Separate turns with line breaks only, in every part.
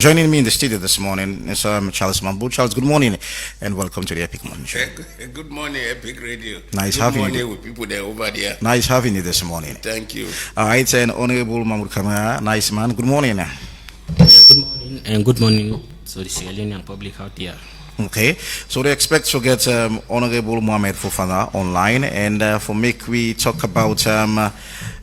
Joining me in the studio this morning is Charles Mambu. Charles, good morning and welcome to the Epic Morning Show.
Good morning, Epic Radio.
Nice
good
having
morning
you.
with people there over there.
Nice having you this morning.
Thank you.
All right, and Honorable Mahmoud Kamara, nice man. Good morning.
Yeah, good morning and good morning to the Sierra Leonean public out there.
Okay, so they expect to get Honorable Mohamed Fofana online, and for we talk about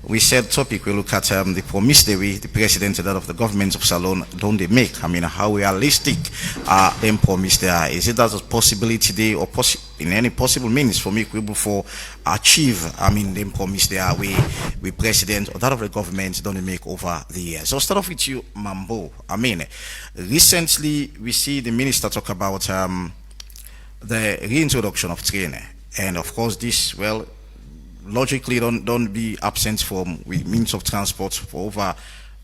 we said topic we look at the promise the president that of the government of Salon don't they make. I mean, how realistic are them promise there? Is it that a possibility today or in any possible means for me for achieve? I mean, them promise there we president or that of the government don't they make over the years. So I'll start off with you, Mambo. I mean, recently we see the minister talk about the reintroduction of train, and of course this logically don't be absent from means of transport for over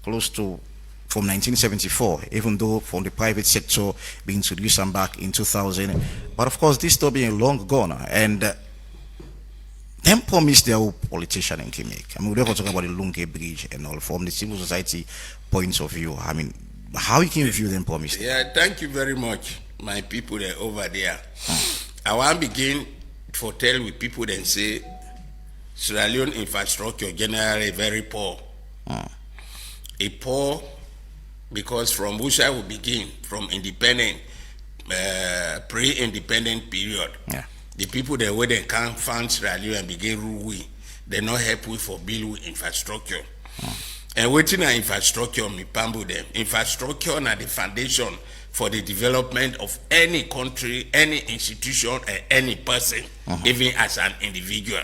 close to from 1974, even though from the private sector being introduced and back in 2000. But of course this still being long gone, and them promise their own politician in Kimek. I mean, we're talking about the Lungi bridge and all from the civil society points of view. I mean, how you can review them promise?
Yeah, thank you very much, my people there over there. I want to begin for tell with people then say Sierra Leone infrastructure generally very poor. A poor because from which I will begin from independent, pre-independent period.
Yeah.
The people that where they can't fund Sierra Leone and begin rule they not help we for build with infrastructure. And waiting on infrastructure, me pambu them. Infrastructure na the foundation for the development of any country, any institution, and any person, even as an individual.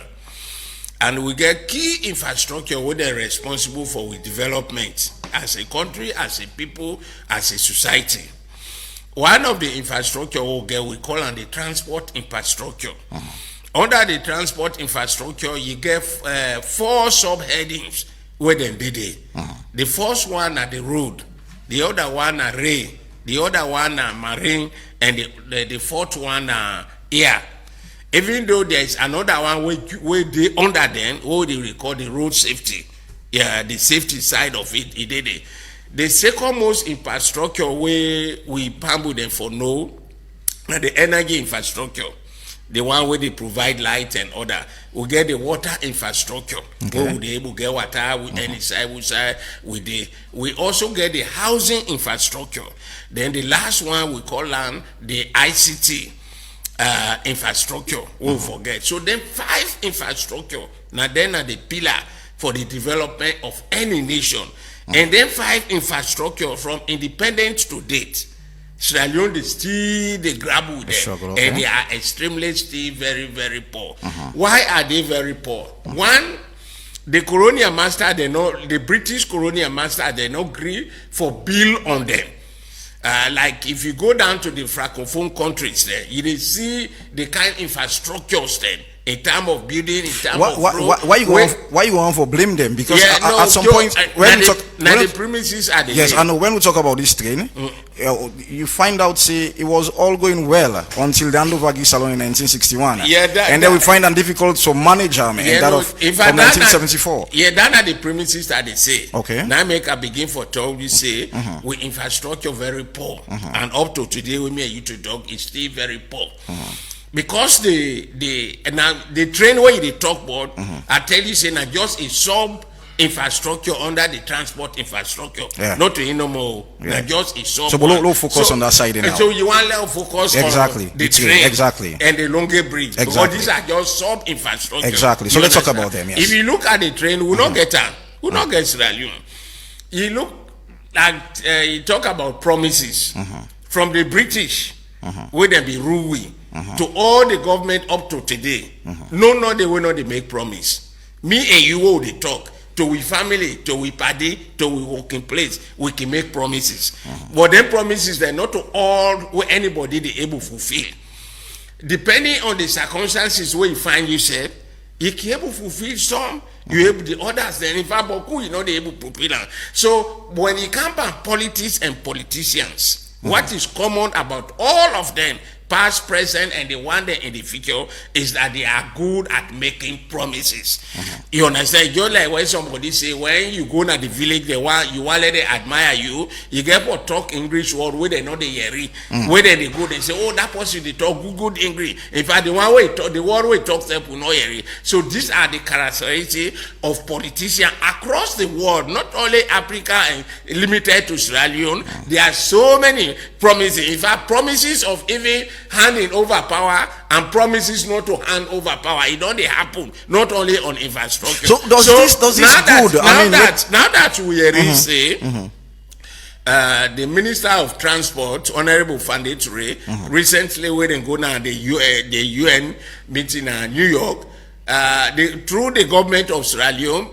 And we get key infrastructure where they're responsible for with development as a country, as a people, as a society. One of the infrastructure we call on the transport infrastructure. Under the transport infrastructure, you get 4 subheadings where they did it. The first one are the road, the other one are rail, the other one are marine, and the fourth one are air. Even though there is another one where they under them, where they record the road safety, yeah, the safety side of it, it did it. The second most infrastructure where we pambu them for no, the energy infrastructure, the one where they provide light and other. We get the water infrastructure, where we able to get water with any side, which side with the. We also get the housing infrastructure. Then the last one we call on the ICT. Infrastructure, won't forget. So then 5 infrastructure, now then are the pillar for the development of any nation. And then 5 infrastructure from independence to date. Sierra Leone they still they grab with them. And they are extremely still very, very poor. Why are they very poor? One, the colonial master, the British colonial master, they not agree for bill on them. Like if you go down to the Francophone countries there, you see the kind of infrastructures then in terms of building, in terms of road.
Why you want for blame them? Because at some point when
the premises are the
yes, I know when we talk about this train, you find out say it was all going well until the handover Salon in 1961.
Yeah,
then we find it difficult to manage from 1974.
Yeah, that are the premises that they say.
Okay.
Now make a begin for talk we say with infrastructure very poor, and up to today we may you to talk is still very poor. Because the train where they talk about, I tell you, say, not just a sub infrastructure under the transport infrastructure, not to no more, not just a sub.
So we'll focus on that side now.
So you want to focus
on
the train,
and
the Lungi bridge, because these are just sub infrastructure.
Exactly. So let's talk about them. Yes.
If you look at the train, we not get them. We not get Sierra Leone. You look like you talk about promises from the British, where they be ruling. To all the government up to today, no, they will not they make promise. Me and you will they talk to we family, to we party, to we working place. We can make promises, but then promises they're not to all where anybody they able to fulfill. Depending on the circumstances where you find yourself, you can able to fulfill some. You able the others. Then in fact, you know they able to fulfill. So when you come back politics and politicians. What is common about all of them past, present, and the one there in the future, is that they are good at making promises. You understand? Just like when somebody say, when you go to the village, you want let them admire you, you get to talk English word where they know the yeri, where they go, they say, oh, that person they talk good English. In fact, the one way talk, the word we talk them will know yeri. So these are the characteristics of politicians across the world, not only Africa and limited to Sierra Leone. There are so many promises. In fact, promises of even handing over power and promises not to hand over power. It don't happen not only on infrastructure.
So does this good?
Now that we say the Minister of Transport, Honorable Fande Toure, recently when they go now the UN meeting in New York, through the government of Sierra Leone,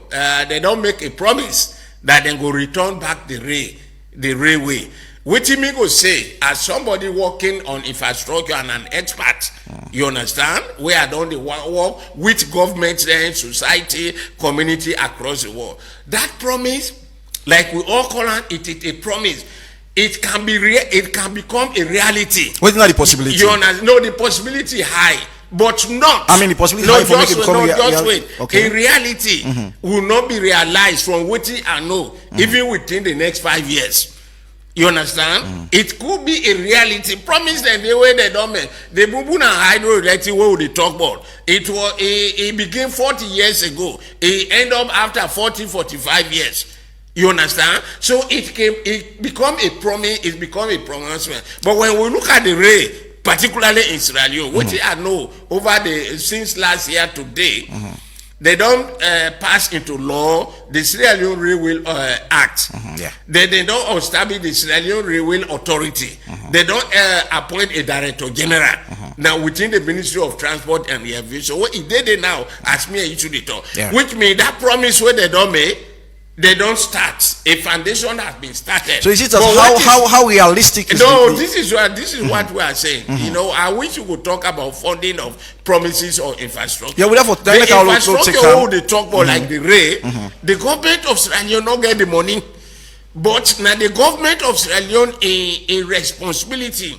they don't make a promise that they go return back the railway. Which me go say, as somebody working on infrastructure and an expert, you understand, where I don't work with government and society, community across the world. That promise, like we all call it a promise. It can be it can become a reality.
What's not the possibility?
You understand? No, the possibility high, but not.
I mean, the possibility high for making it become
just wait. Okay. In reality, will not be realized from what I know, even within the next 5 years. You understand? It could be a reality. Promise them the way they don't make. The Bubu and hydroelectric what they talk about. It began 40 years ago. It end up after 45 years. You understand? So it become a promise, it become a pronouncement. But when we look at the rail, particularly in Sierra Leone, which I know since last year today, they don't pass into law the Sierra Leone Railway Act. They don't establish the Sierra Leone Railway Authority. They don't appoint a Director General. Now within the Ministry of Transport and Aviation, what if they now ask me you to talk, which means that promise where they don't make, they don't start. A foundation has been started.
So is it how realistic is
it? This is what we are saying. You know, I wish you could talk about funding of promises or infrastructure.
Yeah, we have
the infrastructure they talk about like the rail, the government of Sierra Leone not get the money. But now the government of Sierra Leone a responsibility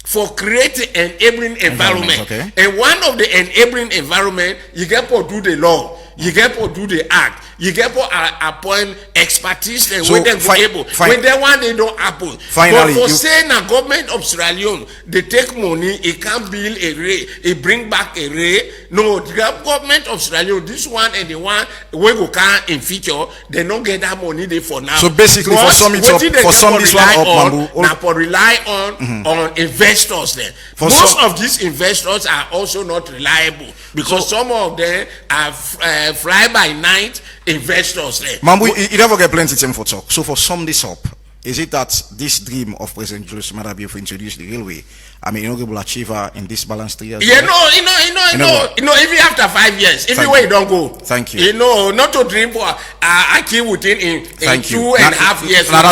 for creating an enabling environment. And one of the enabling environment, you get to do the law, you get to do the act, you get to appoint expertise and when they go able. When they want, they don't happen. Finally, but for saying a government of Sierra Leone, they take money, it can't build a ray, it bring back a ray. No, the government of Sierra Leone, this one and the one we go can in future, they don't get that money there for now.
So basically, for some this one up, Mambu,
now for rely on investors there. Most of these investors are also not reliable because some of them are fly by night investors there.
Mambu, you never get plenty time for talk. So for sum this up, is it that this dream of President Julius Maada Bio to introduce the railway, I mean, honorable achiever in this balanced 3 years?
Yeah, even after 5 years, if you don't go.
Thank you.
You know, not to dream for achieve within in 2.5 years.
But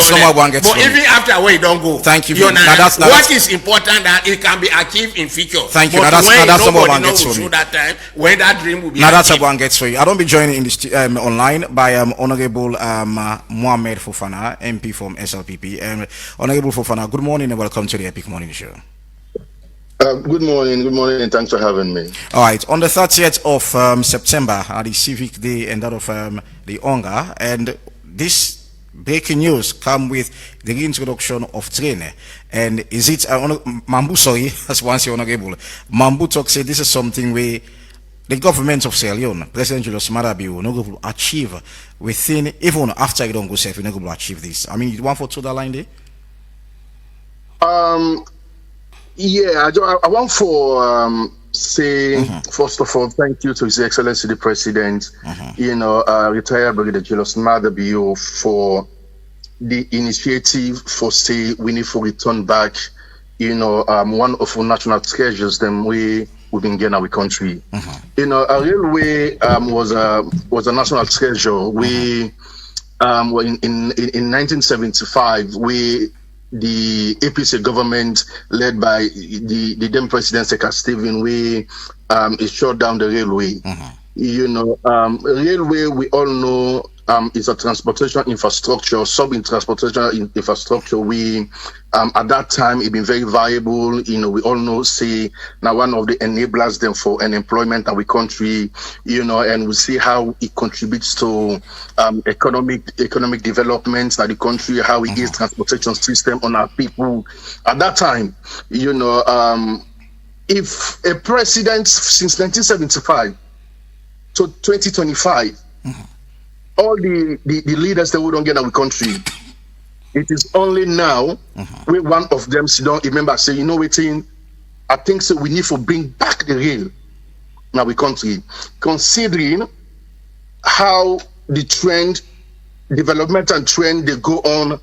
even after we don't go.
Thank you.
What is important that it can be achieved in future.
Thank you.
But
that's
nobody knows through that time when that dream will be.
Now that's what gets for you. I don't be joining in this online by Honorable Mohamed Fofana, MP from SLPP. Honorable Fofana, good morning and welcome to the Epic Morning Show.
Good morning, and thanks for having me.
All right, on the 30th of September, the Civic Day and that of the Onga, and this breaking news come with the reintroduction of train. And is it, Mambu, sorry, that's once you're honorable, Mambu talk say this is something where the government of Sierra Leone, President Julius Maada Bio, no go achieve within, even after you don't go safe, you no go achieve this. I mean, you want for to that line there?
Yeah, I want for say first of all, thank you to His Excellency the President, retired Brigadier Julius Maada Bio for the initiative for say we need to return back, one of our national treasures then we've been getting our country. A railway was a national treasure. We in 1975 the APC government led by the then President Seka Stephen, it shut down the railway. Railway, we all know is a transportation infrastructure, transportation infrastructure. We at that time it been very viable. We all know say now one of the enablers them for unemployment in our country, and we see how it contributes to economic development in the country, how it gives transportation system on our people. At that time, if a president since 1975 to 2025, all the leaders that we don't get in our country, it is only now when one of them sit down, remember, say, waiting, I think so we need to bring back the rail in our country, considering how the trend, development and trend they go on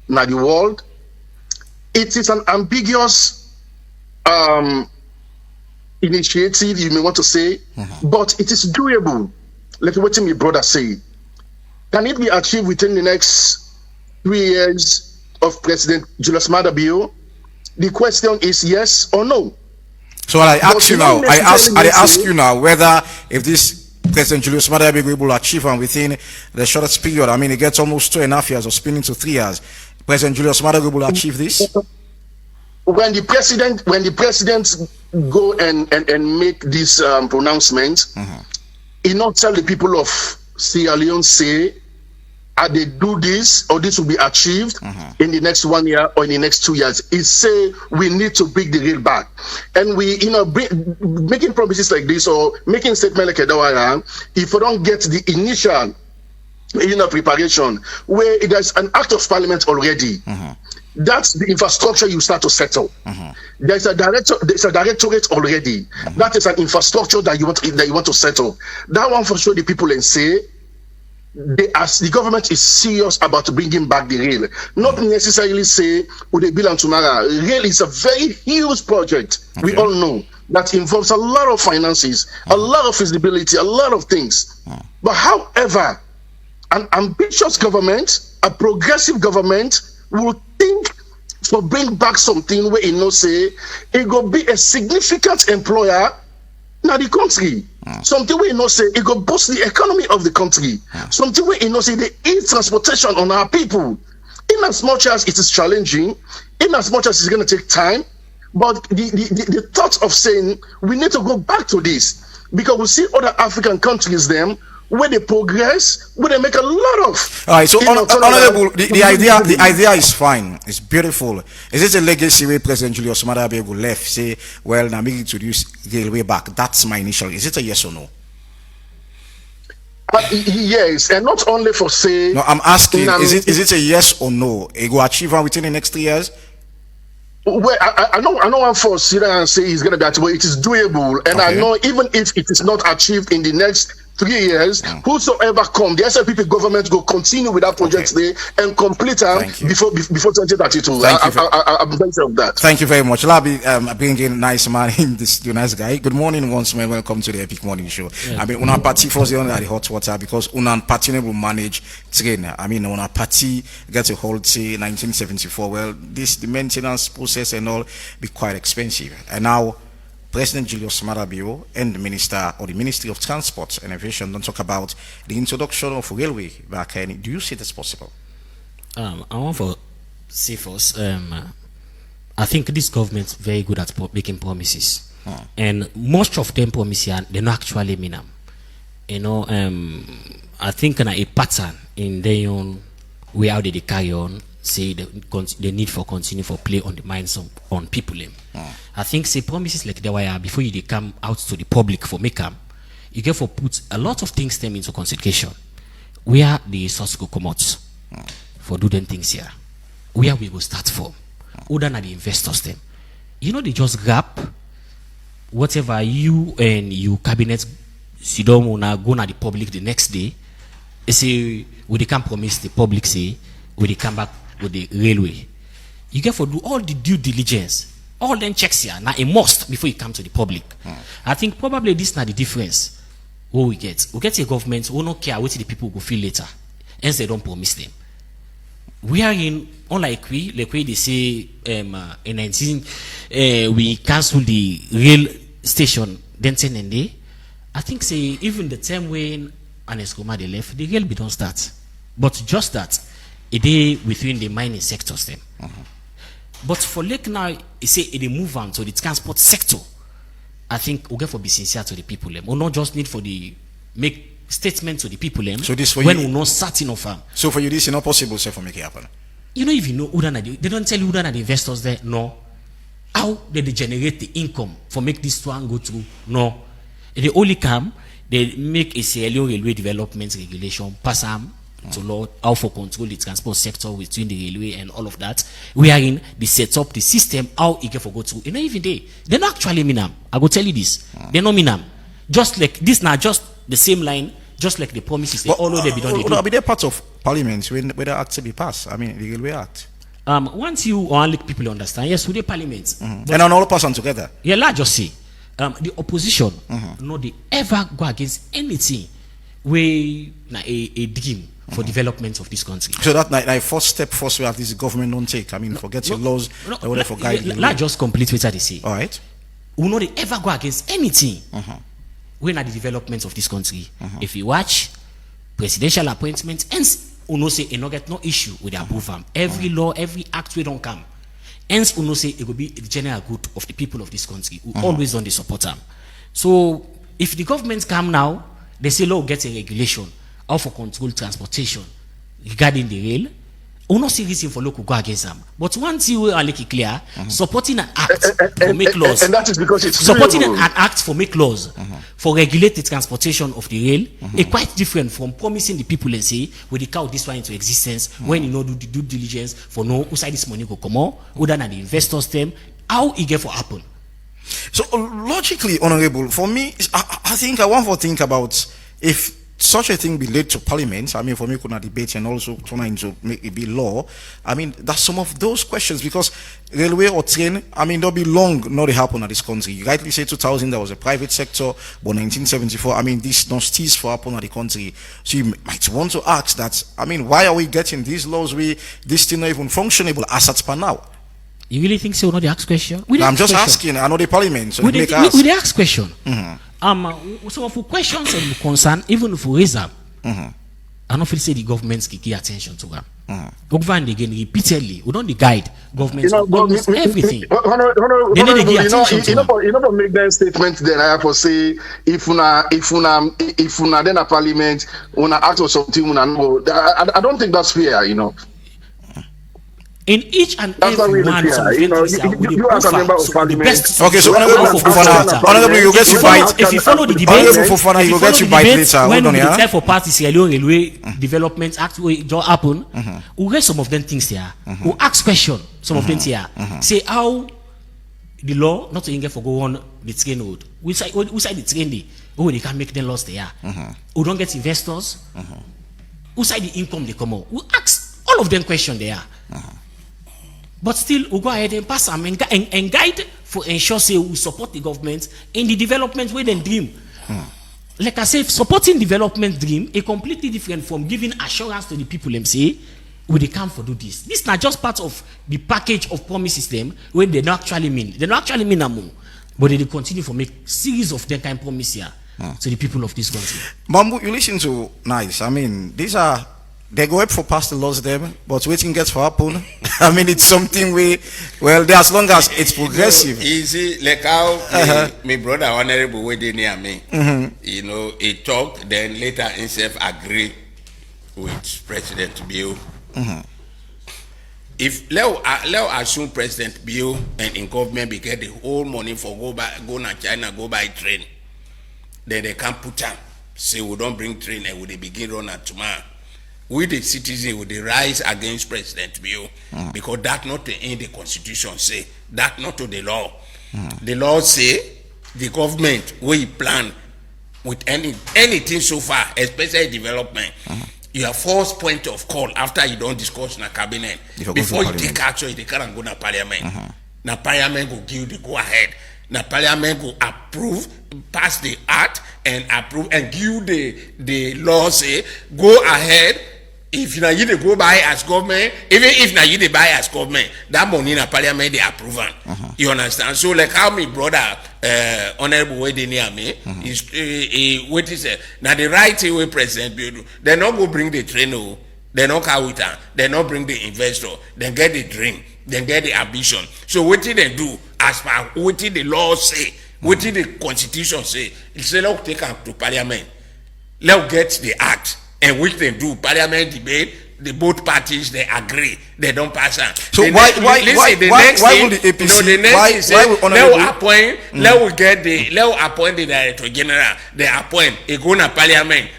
in the world. It is an ambiguous initiative, you may want to say, but it is doable. Like what my brother say. Can it be achieved within the next 3 years of President Julius Maada Bio? The question is yes or no.
So I ask you now, I ask you now whether if this President Julius Maada Bio will be able to achieve and within the shortest period, I mean it gets almost 2.5 years or spinning to 3 years, President Julius Maada Bio will achieve this?
When the president go and make this pronouncement, he not tell the people of Sierra Leone say, they do this or this will be achieved in the next 1 year or in the next 2 years. He say we need to bring the rail back, and we making promises like this or making statement like Edawara, if we don't get the initial preparation where there's an act of parliament already. That's the infrastructure you start to settle. There's a directorate already. That is an infrastructure that you want to settle. That one for sure the people and say the government is serious about bringing back the rail. Not necessarily say would they build on tomorrow. Rail is a very huge project. We all know that involves a lot of finances, a lot of feasibility, a lot of things. But however, an ambitious government, a progressive government will think for bring back something where say it go be a significant employer now the country. Something where say it go boost the economy of the country. Something where say the transportation on our people. In as much as it is challenging, in as much as it's going to take time, but the thought of saying we need to go back to this because we see other African countries where they progress, where they make a lot of.
All right, so honorable, the idea is fine, it's beautiful. Is it a legacy where President Julius Maada Bio left? Say, well, now we introduce railway back. That's my initial. Is it a yes or no?
Yes, and not only for say.
No, I'm asking. Is it a yes or no? It will achieve within the next 3 years.
Well, I know one for Syria and say it's going to be achievable. It is doable, and I know even if it is not achieved in the next 3 years, whosoever come, the SLPP government will continue with that project there and complete them before 2032. I'm very sure of that.
Thank you very much. I'll be bringing nice man in this nice guy. Good morning once more. Welcome to the Epic Morning Show. I mean, una party for the hot water because una party will manage train. I mean, una party get a hold say 1974. Well, the maintenance process and all be quite expensive, and now President Julius Maada Bio and the Ministry of Transport and Aviation don't talk about the introduction of railway back then. Do you see this possible?
I want to say first, I think this government very good at making promises, and most of them promises they don't actually mean them. I think a pattern in their own way how they carry on. Say the need for continue for play on the minds on people. I think say promises like that why before they come out to the public for make them, you get for put a lot of things them into consideration. Where the source go come out for doing things here, where we will start from, other than the investors them. They just grab whatever you and you cabinet sit down wanna go na the public the next day. They say we they can promise the public say we they come back with the railway. You get for do all the due diligence, all them checks here now a must before you come to the public. I think probably this is not the difference. What we get a government who don't care what the people go feel later, hence they don't promise them. We are in unlike like they say in 19 we cancel the rail station then 10 and day. I think say even the time when and Escoma they left, the rail be don't start. But just that, a day within the mining sectors them. But for Lake now, it say it move on to the transport sector. I think we get for be sincere to the people them. We not just need for the make statement to the people them.
So this for
when
you,
we not certain of them.
So for you, this is not possible, sir, for make it happen.
You know, if you know who they don't tell you who the investors there. No. How they generate the income for make this one go through? No. They only come, they make a Leone railway development regulation, pass them to law, how for control the transport sector between the railway and all of that. We are in the set up the system, how it can for go through. You know, even they not actually mean them. I go tell you this. They don't mean them. Just like this now, just the same line, just like the promises.
But,
all they be done.
Will be there part of parliament when the act to be passed? I mean, the Railway Act.
Once you only people understand, yes, with the parliament.
And on all person together.
Yeah, let's just say the opposition no they ever go against anything where a dream for development of this country.
So that like first step first we have this government don't take. I mean, forget your laws, for guide.
Let's just complete what they say.
All right.
We know they ever go against anything when at the development of this country. If you watch presidential appointments, hence uno say it no get no issue with the approval. Every law, every act we don't come. Hence uno say it will be the general good of the people of this country who always on the support them. So if the government come now, they say law get a regulation how for control transportation regarding the rail. We not see reason for local go against them. But once you are like clear, supporting an act for make laws,
and that is because it's
supporting
real.
an act for make laws for regulate the transportation of the rail, is quite different from promising the people and say we the cow this one into existence when you know do the due diligence for know who side this money go come out, who than the investors them, how it get for happen.
So logically, honorable, for me, I think I want to think about if such a thing be laid to parliament. I mean, for me, could not debate and also turn into make it be law. I mean, that's some of those questions because railway or train, I mean, there'll be long not happen in this country. You rightly say 2000 there was a private sector, but 1974, I mean, this don't cease for happen in the country. So you might want to ask that. I mean, why are we getting these laws? This thing not even functionable as at per now.
You really think so? Not the ask question.
I'm just asking. I know the parliament, so
we
make
the,
ask.
we the ask question. Some of the questions and concern, even if we raise them, I don't feel say the government can give attention to them. Government again repeatedly, we don't the guide government almost everything. They need to give attention to them.
You know, make that statement. Then I have to say, if una then a parliament, una act or something, una no. I don't think that's fair. You know.
In each and
That's
every
really
one, some
you know,
you
as a member of parliament.
Okay, so honorable Fofana, you get to bite.
If you follow the debate,
Honorable Fofana, you get to bite later.
When
Hold on,
we
yeah.
declare for parties, railway development act will just happen. We get some of them things here. We ask question. Some of them here say how the law not to get for go on the train road. We side the train day. Oh, they can make them lost there. We don't get investors. Who side the income they come out. We ask all of them question there. But still, we go ahead and pass them and guide for ensure say we support the government in the development where they dream. Like I said, supporting development dream is completely different from giving assurance to the people and say, we they come for do this. This is not just part of the package of promises them when they don't actually mean. They don't actually mean among, but they continue for make series of that kind of promise here to the people of this country.
Mambu, you listen to nice. I mean, these are they go up for past the laws them, but waiting gets for happen. I mean, it's something as long as it's progressive.
Easy, like how my brother honorable waiting near me. You know, he talked, then later himself agreed with President Bill. If Leo assume President Bill and in government be get the whole money for go to China, go by train, then they can't put up. Say we don't bring train and we begin run at tomorrow. We the citizen would rise against President Bill because that not the end the constitution say, that not to the law. The law say the government we plan with anything so far, especially development. Your first point of call after you don't discuss in a cabinet before you take action, you can't go to parliament. Now parliament will give the go ahead. Now parliament will approve, pass the act and approve and give the law say go ahead. if now you dey go buy as government, even if now you dey buy as government, that money in a parliament they approve am. You understand? So like how my brother honorable way they near me is what is it? Now the right way president build, they not go bring the train, oh, they not car with her, they not bring the investor, then get the dream, then get the ambition. So what did they do as per what did the law say, what did the constitution say? It say let's take am to parliament, let's get the act, and which they do parliament debate. The both parties they agree, they don't pass on.
So why will the APC?
No, the next
why will
let will appoint the director general. They appoint a go na parliament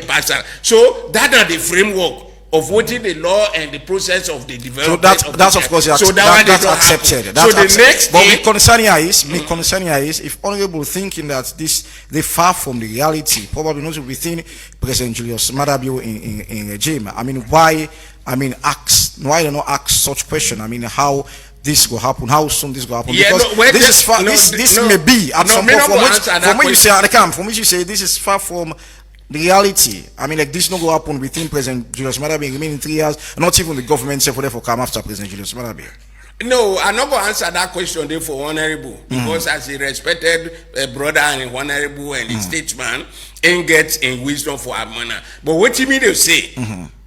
pass on. So that are the framework of what is the law and the process of the development.
So that's of course that's accepted.
That's so the next
but my concern here is if honorable thinking that they far from the reality, probably not within President Julius Madabio in regime. I mean why they not ask such question? I mean how this will happen, how soon this will happen?
Yeah,
because this may be at some point from which you say this is far from the reality. I mean, like this not go happen within President Julius Madabio remaining 3 years, not even the government say for therefore come after President Julius Madabio.
No, I'm not going to answer that question there for honorable because as a respected brother and honorable and a statesman, ain't get in wisdom for our manner. But what you mean to say?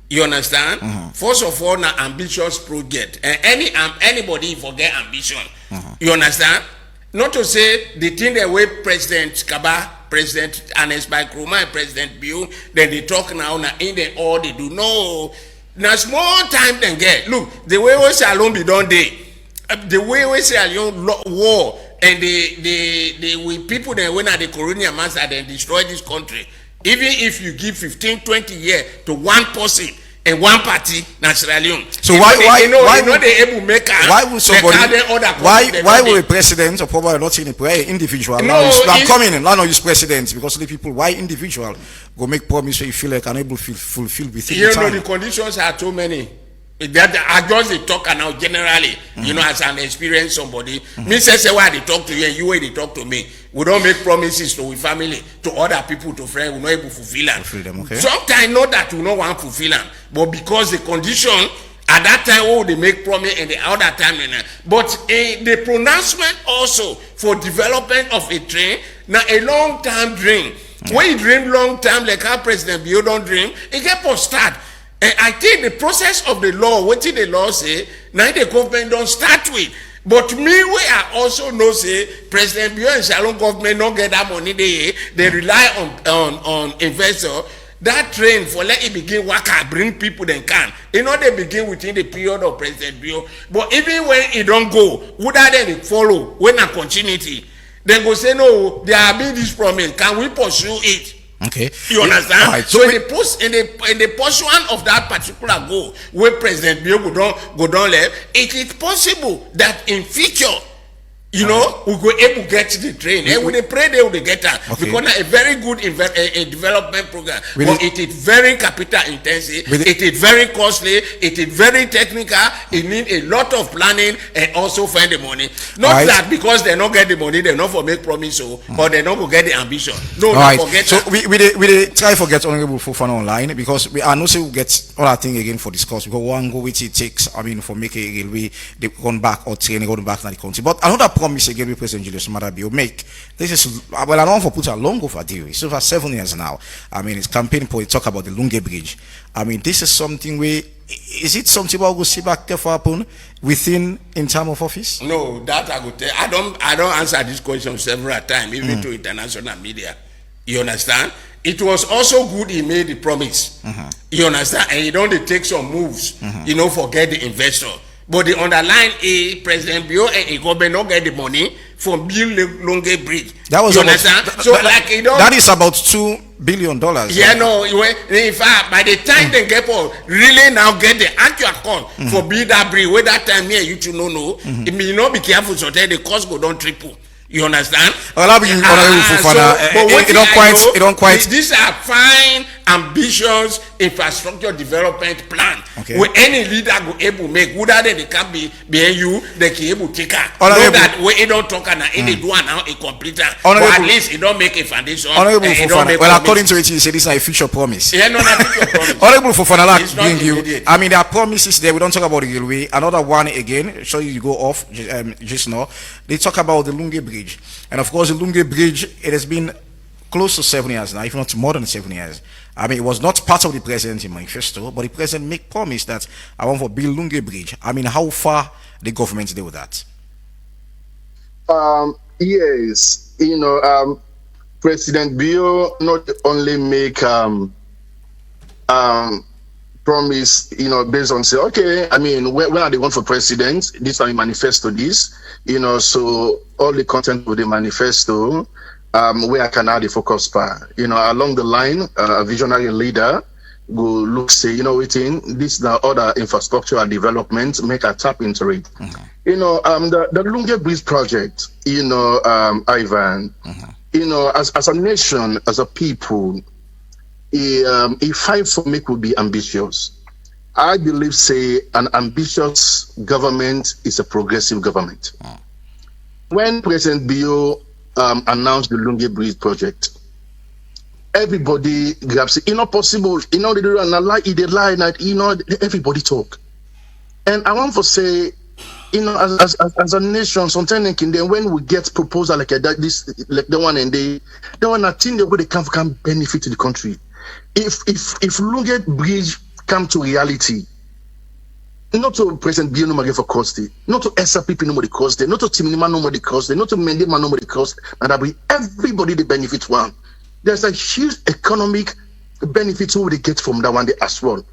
You understand? First of all, now ambitious project and anybody forget ambition. You understand? Not to say the thing that way President Kaba, President Anes by Kruma, President Bill, then they talk now in the all they do. No, now small time then get. Look, the way we say alone be done day. The way we say alone war and the people that went at the colonial master then destroy this country. Even if you give 15-20 years to one person and one party, Sierra Leone.
So why
they able to make
why will somebody why will a president or probably not in a individual I'm coming in now use president because the people why individual go make promise so you feel like unable to fulfill within the time.
The conditions are too many. That I just they talk now generally, you know, as an experienced somebody. Me say why they talk to you and you way they talk to me. We don't make promises to we family, to other people, to friends. We not able to fulfill them.
Okay.
Sometimes not that we not want to fulfill them, but because the condition at that time they make promise and the other time, but the pronouncement also for development of a train now a long term dream. When you dream long term like our President Bio don't dream, it get post start. And I think the process of the law, what did the law say, now the government don't start with. But me, we are also no say, President Bio and Shalom government don't get that money they rely on investor. That train for let it begin waka, bring people then can. You know they begin within the period of President Bio. But even when it don't go, would that then follow when a continuity? Then go say no, there have been this promise. Can we pursue it?
Okay.
You understand?
Right.
So in the pursuant of that particular goal, where President Bio go down left, it is possible that in future, you know, we go able to get the train. And when they pray, they will get that.
Okay.
Because a very good development program. But it is very capital intensive. It is very costly. It is very technical. It needs a lot of planning and also find the money. Not that because they don't get the money, they not for make promise or they not go get the ambition. No,
right.
Forget
so
that.
we try forget Honorable Fofana online because we are not say we get all that thing again for discuss because one go which it takes. I mean for make a railway they run back or train going back to the country. But another promise again with President Julius Madabio make this is well I don't for put a long overdue. It's over 7 years now. I mean it's campaign point talk about the Lungi bridge. I mean this is something where is it something about go see back for happen within in term of office?
No, that I go tell. I don't answer this question several times, even to international media. You understand? It was also good he made the promise. You understand? And he don't take some moves, you know, forget the investor. But the underline is President Bio and the government don't get the money for build the Lungi bridge.
That was
you understand? So like you know,
that is about $2 billion.
Yeah, no. In fact, by the time they get really now get the actual cost for build that bridge, where that time here you to know, it may not be careful so that the cost go down triple. You understand?
Well, it don't quite.
These are fine ambitious infrastructure development plan.
Okay.
Where any leader go able make, whether they can be behind you, they can able take her. Know
Honorable-
that where it don't talk and it do now a completer. But
Honorable-
at least it don't make a foundation.
Honorable
and it don't
Fofana,
make
well, according to
promises.
it, you say this is a future promise.
Yeah, no, not your promise.
Honorable Fofana,
It's not
bring you.
immediate.
I mean, there are promises there. We don't talk about the railway. Another one again. Show you go off just now. They talk about the Lungi Bridge, and of course, the Lungi Bridge. It has been close to 7 years now, if not more than 7 years. I mean, it was not part of the president's manifesto, but the president make promise that I want to build Lungi Bridge. I mean, how far the government deal with that?
Yes, President Bio not only make promise, based on say, okay, I mean, when are they one for president? This are manifesto this, so all the content of the manifesto, where can I the focus par, along the line, a visionary leader go look, say, this the other infrastructure and development, make a tap into it. The Lungi Bridge project, Ivan, as a nation, as a people, a fight for me could be ambitious. I believe, say, an ambitious government is a progressive government. When President Bio announced the Lungi Bridge project, everybody grabs it. Possible. They do a lie. Everybody talk. And I want to say, as a nation, sometimes then when we get proposal like that, this like the one and the one, I think they can benefit to the country. If Lungi Bridge come to reality, not to President Bio no for cost, not to SRPP no more cost, not to Timinima no more cost, not to Mendema no more cost, and that be everybody the benefit one. There's a huge economic benefit we get from that one day as well.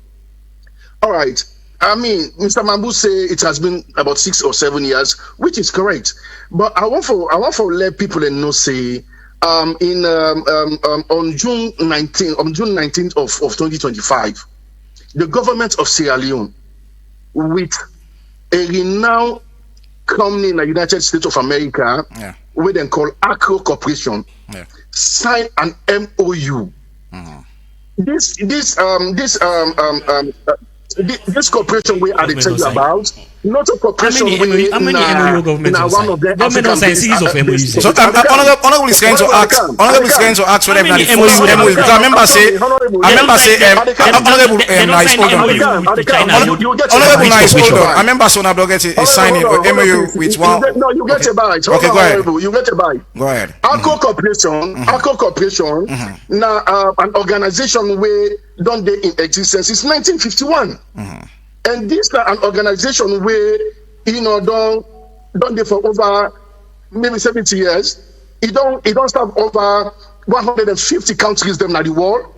All right. I mean, Mr. Mambu say it has been about 6 or 7 years, which is correct. But I want to let people know, say, on June 19th of 2025, the government of Sierra Leone, with a renowned company in the United States of America, we then call Acro Corporation, signed an MOU. This corporation we are telling you about, not a corporation
How many MOU government
one of the
government sign series of MOUs.
So honorable is going to ask. Honorable is going to ask whether the first MOU. Because I remember say. Honorable nice. Hold on. Honorable nice. Hold on. I remember Sona Bloget is signing MOU with one.
No, you get a bite.
Okay, go ahead.
You get a bite.
Go ahead.
Acro Corporation, now an organization where don't they in existence since 1951. And this is an organization where don't they for over maybe 70 years. It don't serve over 150 countries them in the world.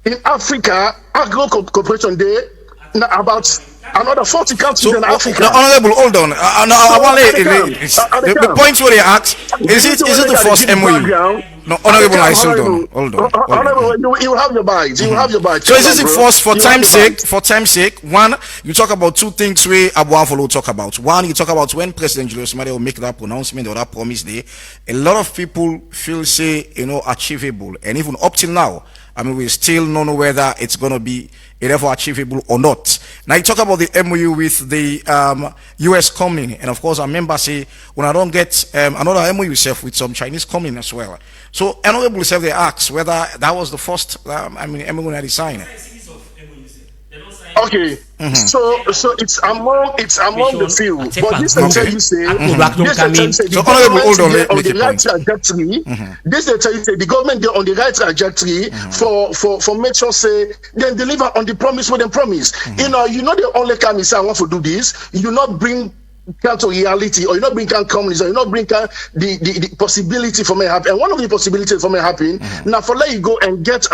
In Africa, Agro Corporation there about another 40 countries in Africa.
Honorable, hold on. I want the point where they ask is it the first MOU? No, honorable, hold on.
Honorable, you have your bites. You have your bites.
So is this the first for time's sake? For time's sake, one, you talk about two things we Abuafolo talk about. One, you talk about when President Julius Maade will make that pronouncement or that promise day. A lot of people feel achievable, and even up till now, I mean, we still don't know whether it's going to be ever achievable or not. Now you talk about the MOU with the U.S. company, and of course our members say when I don't get another MOU with some Chinese company as well. So honorable self they ask whether that was the first MOU that he signed.
Okay, so it's among the few, but this is tell you say the government on the right trajectory. This is tell you say the government on the right trajectory for make sure say they deliver on the promise what they promise. You know the only time you say I want to do this, you not bring come to reality, or you not bring can companies, or you not bring can the possibility for me happen. And one of the possibilities for me happen now for let you go and get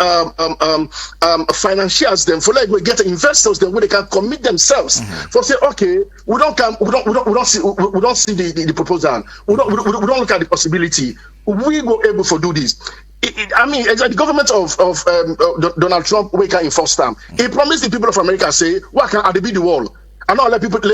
financiers them, for let you go get investors them where they can commit themselves for say okay we don't see the proposal, we don't look at the possibility, we go able to do this. I mean, the government of Donald Trump we can enforce them. He promised the people of America say what can be the wall. I know let people fly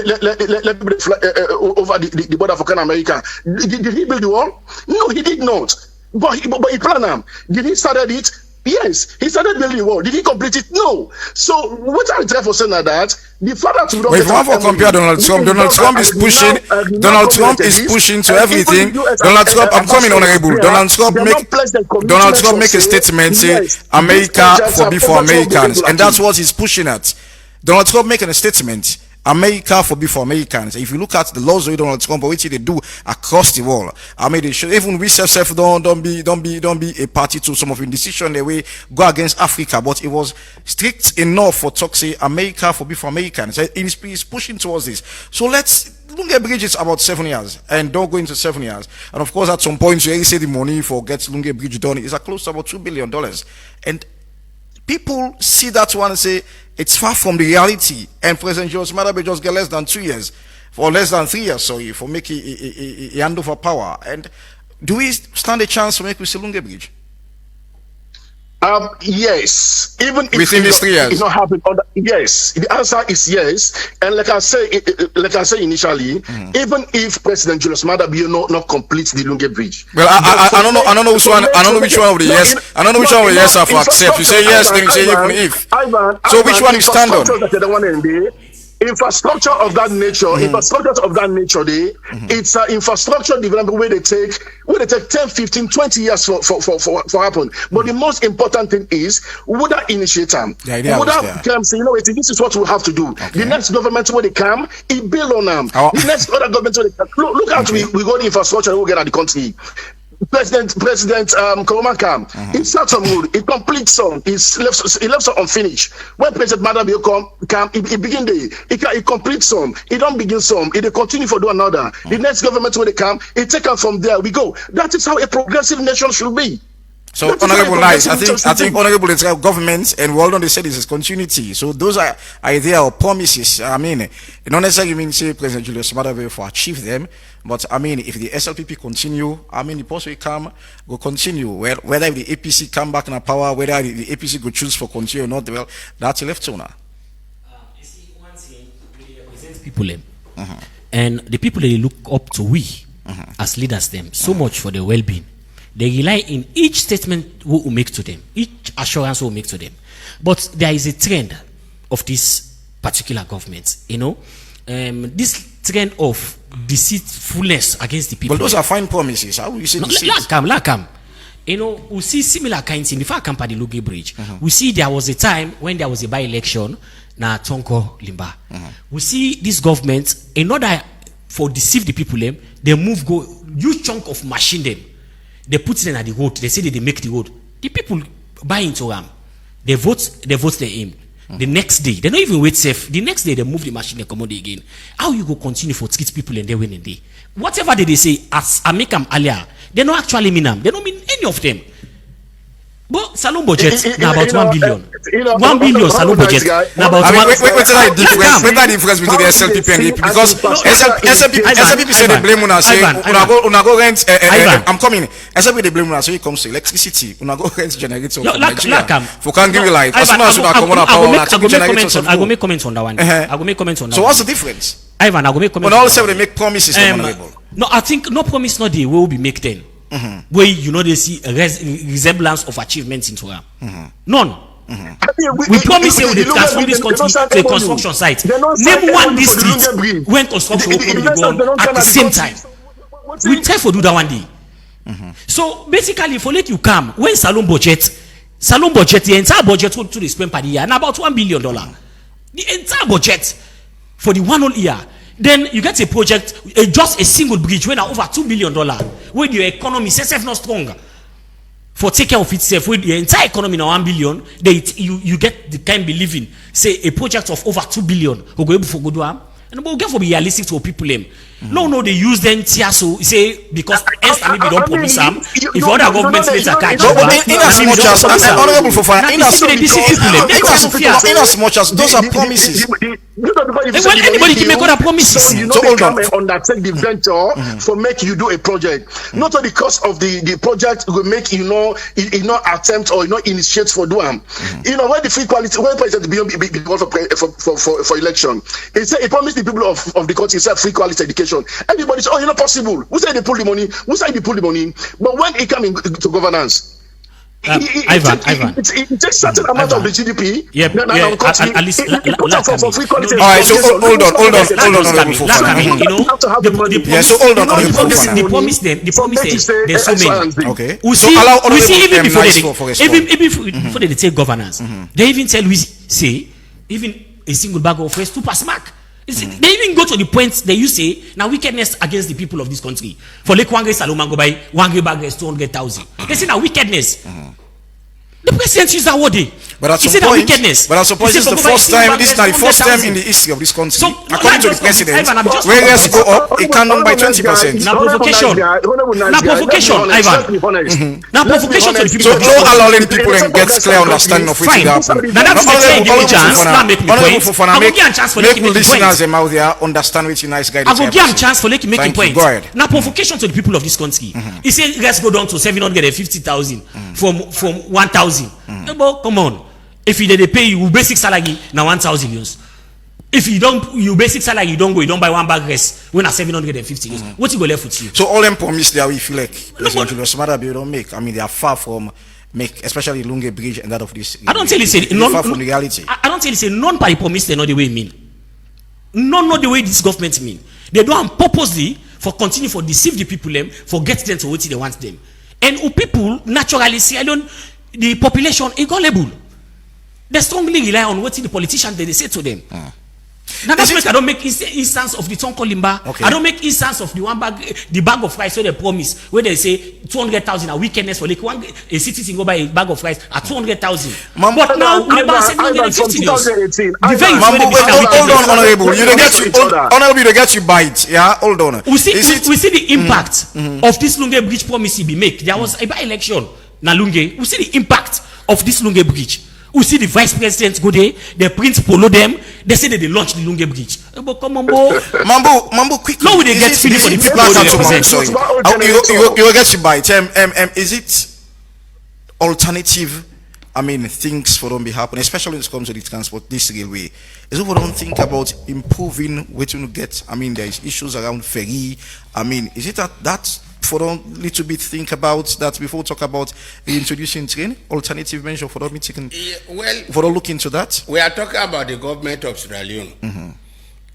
over the border for Canada, America. Did he build the wall? No, he did not. But he planned them. Did he started it? Yes, he started building the wall. Did he complete it? No. So what I try for saying that the father to
But if you want to compare Donald Trump is pushing. Donald Trump is pushing to everything. Donald Trump, I'm coming, honorable. Donald Trump make a statement say America for Americans, and that's what he's pushing at. Donald Trump making a statement. America for Americans. If you look at the laws of Donald Trump, what they do across the world, I mean, they should, even we self don't be a party to some of the decision the way go against Africa, but it was strict enough for talk say America for Americans. He's pushing towards this. So Lungi Bridge is about 7 years, and don't go into 7 years. And of course, at some point, you already say the money for get Lungi Bridge done is close to about $2 billion, and people see that one and say it's far from the reality. And President Julius Maada just get less than 2 years, for less than 3 years, sorry, for making a handover power. And do we stand a chance to make we see Lungi Bridge?
Yes, even if
within these 3 years,
it's not happening. Yes, the answer is yes. And like I say initially, even if President Julius Maada not complete the Lungi Bridge.
Well, I don't know which one. I don't know which one of the yes. I don't know which one of the yes are for accept. You say yes, then you say even if. So which one you stand on?
Infrastructure of that nature, it's infrastructure development where they take 10, 15, 20 years for happen. But the most important thing is would I initiate them? Would I come say, this is what we have to do. Okay. The next government where they come, it build on them. The next other government where they come. Look at we got the infrastructure and we get at the country. President Koroma come. He starts some road. He completes some. He left some unfinished. When President Maada come, he begin there. He completes some. He don't begin some. He continue for do another. The next government when they come, he take them from there. We go. That is how a progressive nation should be.
So, Honorable Nice, I think Honorable government and well done, they said this is continuity. So those are idea or promises. I mean, it not necessarily mean say President Julius Maada will achieve them, but I mean, if the SLPP continue, I mean, the post will continue. Well, whether the APC come back in power, whether the APC go choose for continue or not, well, that's a left turner.
You see, one thing, we represent people, and the people they look up to we as leaders them so much for their well-being. They rely in each statement we will make to them, each assurance we will make to them. But there is a trend of this particular government, this trend of deceitfulness against the people.
But those are fine promises. How will you say deceit?
Lakam. We see similar kinds in the far camp at the Lungi Bridge. We see there was a time when there was a by-election na Tonko Limba. We see this government, in order for deceive the people, they move go huge chunk of machine them. They put them at the road. They say that they make the road. The people buy into them. They vote their aim. The next day, they don't even wait safe. The next day, they move the machine and come on again. How you go continue for treat people and they win a day? Whatever they say, as I make them earlier, they don't actually mean them. They don't mean any of them. But salon budget now about 1 billion. 1 billion salon budget now about 1 billion.
What's the difference between the SLPP and the AP? Because SLPP say they blame una say una go rent. I'm coming. SLPP they blame una say it comes to electricity. Una go rent generator from Nigeria. For can't give you light. As soon as una come on power, una take generator.
I go make comments on that one. I go make comments on that.
So what's the difference?
Ivan, I go make comments.
When all say they make promises,
no, I think no promise not the will be make then. Where they see a resemblance of achievements into them. None. We promise you we transform this country to a construction site. Name one district when construction will probably go on at the same time. We try to do that one day. So basically, for let you come when salon budget, the entire budget to the spend per year and about $1 billion. The entire budget for the 1 whole year. Then you get a project, just a single bridge when over $2 billion, where your economy is not stronger for take care of itself, with the entire economy now 1 billion, then you get the kind believing, say a project of over 2 billion who go able for good one, and we'll get for be realistic to people them. No, they use them so say because maybe don't promise them. If other governments later catch
in as much as honorable for fire, in as much as those are promises.
When anybody can make other promises.
So you know they come and undertake the venture for make you do a project. Not only because of the project will make attempt or initiate for do them. When the free quality when president for election, it promised the people of the country free quality education. Everybody says, possible. Who said they pull the money? Who said they pull the money? But when it comes into governance,
Ivan.
It takes certain amount of the GDP.
Yeah, at least
for free quality.
All right, so hold on, Honorable Fofana. Yeah, so hold on, Honorable Fofana.
The promise then, there's so many.
Okay.
We
So
see,
allow
we see
Honorable
even before
Nice
they,
for
even before they take governance, they even tell we say even a single bag of rice 2 per mark. They even go to the point they you say now wickedness against the people of this country. For like 1 Saloma go buy 1 bag rice 200,000. They say now wickedness. The president used that word.
But at some point, this is the first time. This is not the first time in the history of this country.
So,
according to the president,
just
when rates go up, it can down by 20%.
Now provocation. Now provocation, Ivan. Now provocation to the people.
So don't allow any people and get clear understanding of what will happen.
Now that's the thing. Give me chance. Now make me point. I will give a chance for
make
making
listeners out there understand which nice guy.
I will give a chance for making point.
Go ahead.
Now provocation to the people of this country. He said let's go down to 750,000 from 1,000. Come on. If they pay you basic salary now 1,000 euros. If you don't, you basic salary you don't buy 1 bag rice when at 750 euros. What you go left with you?
So all them promise there we feel like President Julius Maada don't make. I mean they are far from make, especially Lungi Bridge and that of this.
I don't tell you say
far from reality.
I don't tell you say none by promise they know the way it mean. None know the way this government mean. They do on purposely for continue for deceive the people them, for get them to what they want them. And people naturally say alone the population is gullible. They strongly rely on what the politicians they say to them. Now that's why I don't make instance of the Tonko Limba.
Okay.
I don't make instance of the bag of rice where they promise, where they say 200,000 a wickedness for like a citizen go buy a bag of rice at 200,000. But now we buy 750 news.
Hold on, honorable. You don't get you bite. Yeah, hold on.
We see the impact of this Lungi Bridge promise be make. There was a by-election na Lungi. We see the impact of this Lungi Bridge. We see the vice president go there, the prince follow them, they say that they launched the Lungi Bridge. But come on,
Mambu, quickly.
No, they get feeling for the people they represent.
You will get you by it. Is it alternative? I mean, things for them be happening, especially when it comes to the transport, this railway. Is it we don't think about improving what you get? I mean, there is issues around ferry. I mean, is it that for them little bit think about that before we talk about introducing train alternative measure for them for them look into that?
We are talking about the government of Sierra Leone.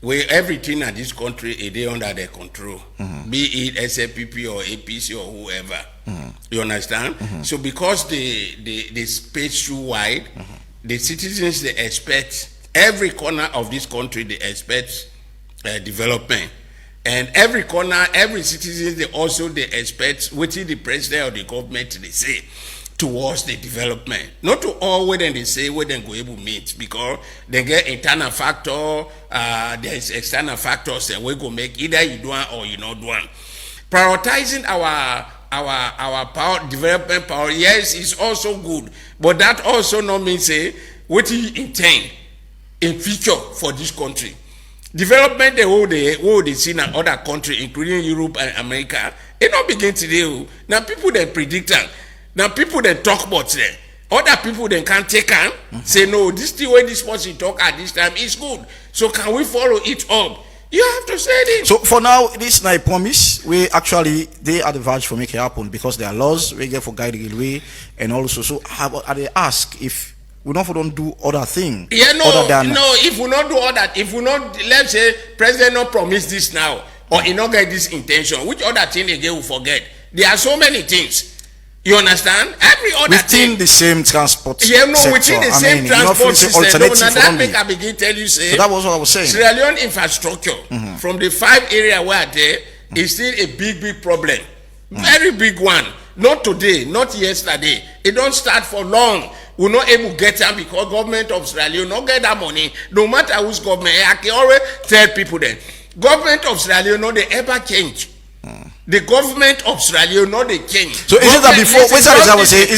Where everything in this country is under their control, be it SAPP or APC or whoever. You understand? So because the space too wide, the citizens they expect every corner of this country they expect development, and every corner, every citizen they expect what the president or the government they say towards the development. Not to all when they say where they go able to meet, because they get internal factor, there is external factors that we go make either you do one or you not do one. Prioritizing our power development power, yes, is also good, but that also not mean say what you intend in future for this country. Development the whole they see in other countries, including Europe and America, it not begin today. Now people they predict them. Now people then talk about them. Other people then can't take on, say no, this the way this person talk at this time is good. So can we follow it up? You have to say this.
So for now, this I promise we actually they are the verge for make it happen because there are laws we get for guide the railway and also so are they ask if we don't do other thing.
Yeah, if we not do all that, if we not let's say president not promise this now or he not get this intention, which other thing again we forget? There are so many things. You understand? Every other
within the same transport
within the same transport system.
Alternative
that make I begin tell you say.
So that was what I was saying.
Sierra Leone infrastructure from the 5 area where there is still a big problem. Very big one. Not today, not yesterday. It don't start for long. We're not able to get them because government of Sierra Leone not get that money. No matter whose government, I can always tell people then. Government of Sierra Leone not they ever change. The government of Sierra Leone not they change.
So is it that before? Is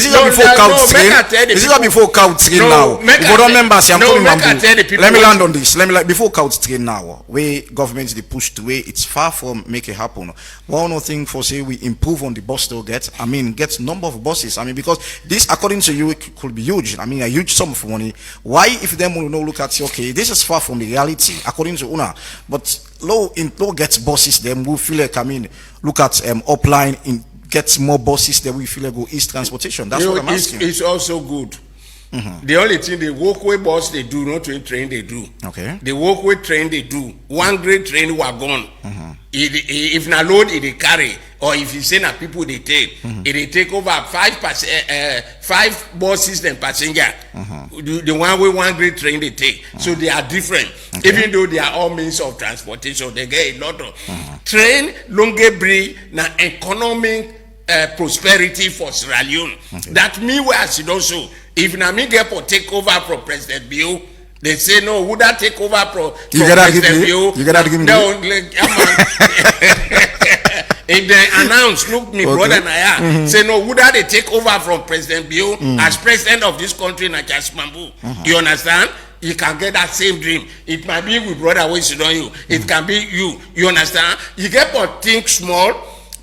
it that before count train? Is it that before count train now? If you don't remember, I'm calling Mambu. Let me land on this. Before count train now, where government they push the way it's far from make it happen. One thing for say we improve on the bus still get. I mean, get number of buses. I mean, because this according to you it could be huge. I mean, a huge sum of money. Why if them will not look at okay, this is far from the reality according to Una, but low gets buses. Them will feel like I mean. Look at upline in get more buses that we feel like go east transportation. That's what I'm asking.
It's also good. The only thing the walkway bus they do, not train they do.
Okay.
The walkway train they do. One great train wagon. If na load it carry, or if you say na people they take, it take over 5 buses than passenger. The one way one great train they take. So they are different. Okay. Even though they are all means of transportation, they get a lot of train. Lungi bring na economic prosperity for Sierra Leone. Okay. That me where I see also. If Nami get for take over from President Bio, they say no. Would that take over from President Bio?
You gotta give me.
No, if they announce, look, me brother Naya, say no. Would that they take over from President Bio as president of this country, not just Mambu? You understand? You can get that same dream. It might be with brother wasted on you. It can be you. You understand? You get for think small.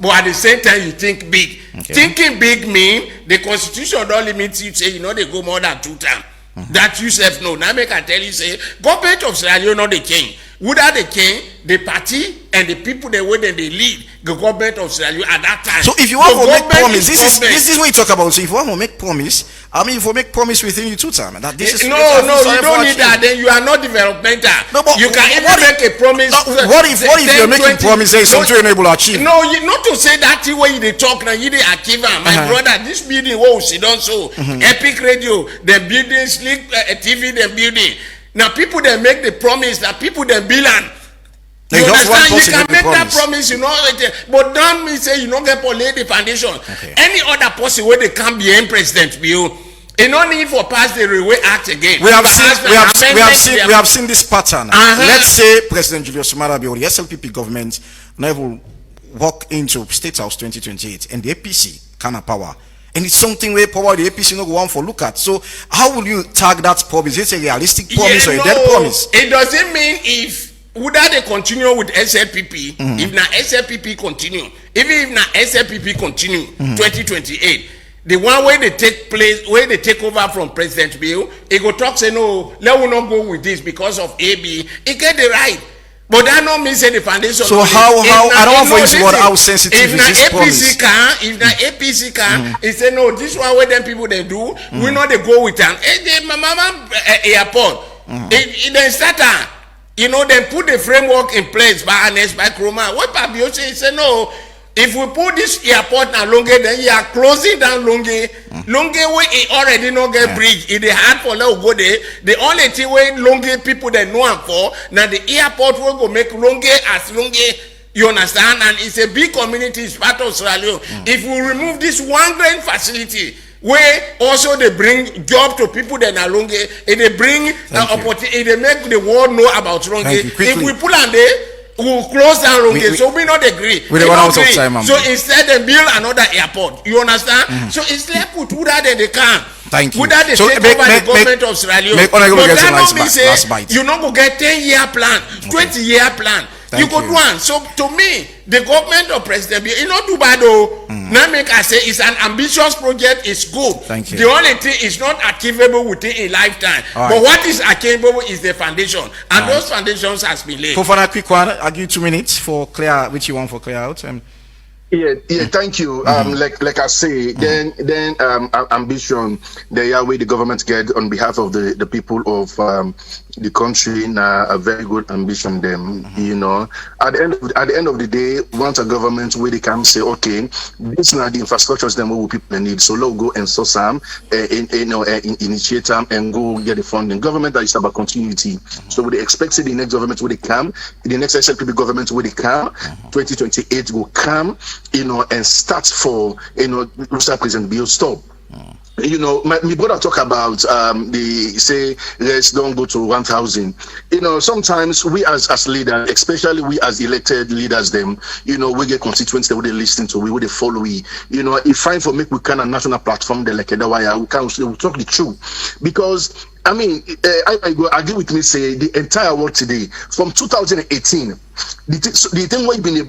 But at the same time, you think big. Okay. Thinking big mean the constitution don't limit you. Say you know they go more than 2 times. That you self know. Now make I tell you say government of Sierra Leone not the king. Without the king, the party and the people the way that they lead the government of Sierra Leone at that time.
So if you want to make promise, this is what you talk about. So if you want to make promise, I mean, if you make promise within you 2 times, that this is
no, you don't need that. Then you are not developmental.
No, but
you can even make a promise.
What if you're making promises something you're unable to achieve?
No, you not to say that way they talk now. You they achieve. My brother, this building, whoa, she don't so Epic Radio, the building, Sleek TV, the building. Now people they make the promise that people they build on. You understand? You can make that promise, you know, but don't me say you don't get for lay the foundation. Okay. Any other person where they can be president view. You no need for pass the Railway Act again.
We have seen this pattern. Let's say President Julius Maada Bio, the SLPP government, never walk into State House 2028, and the APC kind of power. And it's something where power the APC no go on for look at. So how will you tag that promise? Is it a realistic promise or a dead promise?
It doesn't mean if would that they continue with SLPP, if na SLPP continue, even if na SLPP continue 2028, the one where they take place, where they take over from President Bill, it go talk say no, let us not go with this because of AB. It get the right. But that don't mean say the foundation.
So how I don't want for you what how sensitive is this promise?
If the APC can, it say no, this one where them people they do, we know they go with an mama airport. It then start you know, then put the framework in place by Anes by Kroma. What Pabio say no. If we put this airport now Lungi, then you are closing down Lungi. Lungi we already no get bridge. It is hard for let go there. The only thing where Lungi people they know for now the airport will go make Lungi as Lungi. You understand? And it's a big community. It's part of Sierra Leone. If we remove this one grain facility, where also they bring job to people that are Lungi, and they bring opportunity, they make the world know about Lungi. If we pull on there. We'll close down Lungi, so we not agree.
We don't want of time,
so instead they build another airport. You understand? So it's like put that they can.
Thank you.
That they
so
take over the government of Sierra Leone.
But that not mean say
you not go get 10-year plan, 20-year plan. You go do one. So to me, the government of President Bill, it not too bad though. Now make I say it's an ambitious project. It's good.
Thank you.
The only thing is not achievable within a lifetime. But what is achievable is the foundation, and those foundations has been laid.
For a quick one, I'll give you 2 minutes for clear, which you want for clear out.
Yeah, thank you. Like I say, then ambition, the way the government get on behalf of the people of the country, a very good ambition. Them, you know, at the end of the day, once a government where they can say, okay, this now the infrastructures them what people need, so let's go and so some, initiate them and go get the funding. Government that is about continuity. So we expect the next government where they come, the next SLPP government where they come, 2028 will come. You know, and start for Mr. President Bill stop. You know, my brother talk about the say let's don't go to 1,000. You know, sometimes we as leaders, especially we as elected leaders, them, you know, we get constituents that they listen to, we follow. You know, it's fine for make we can a national platform they like we talk the truth because. I mean, I agree with me. Say the entire world today, from 2018, the thing where been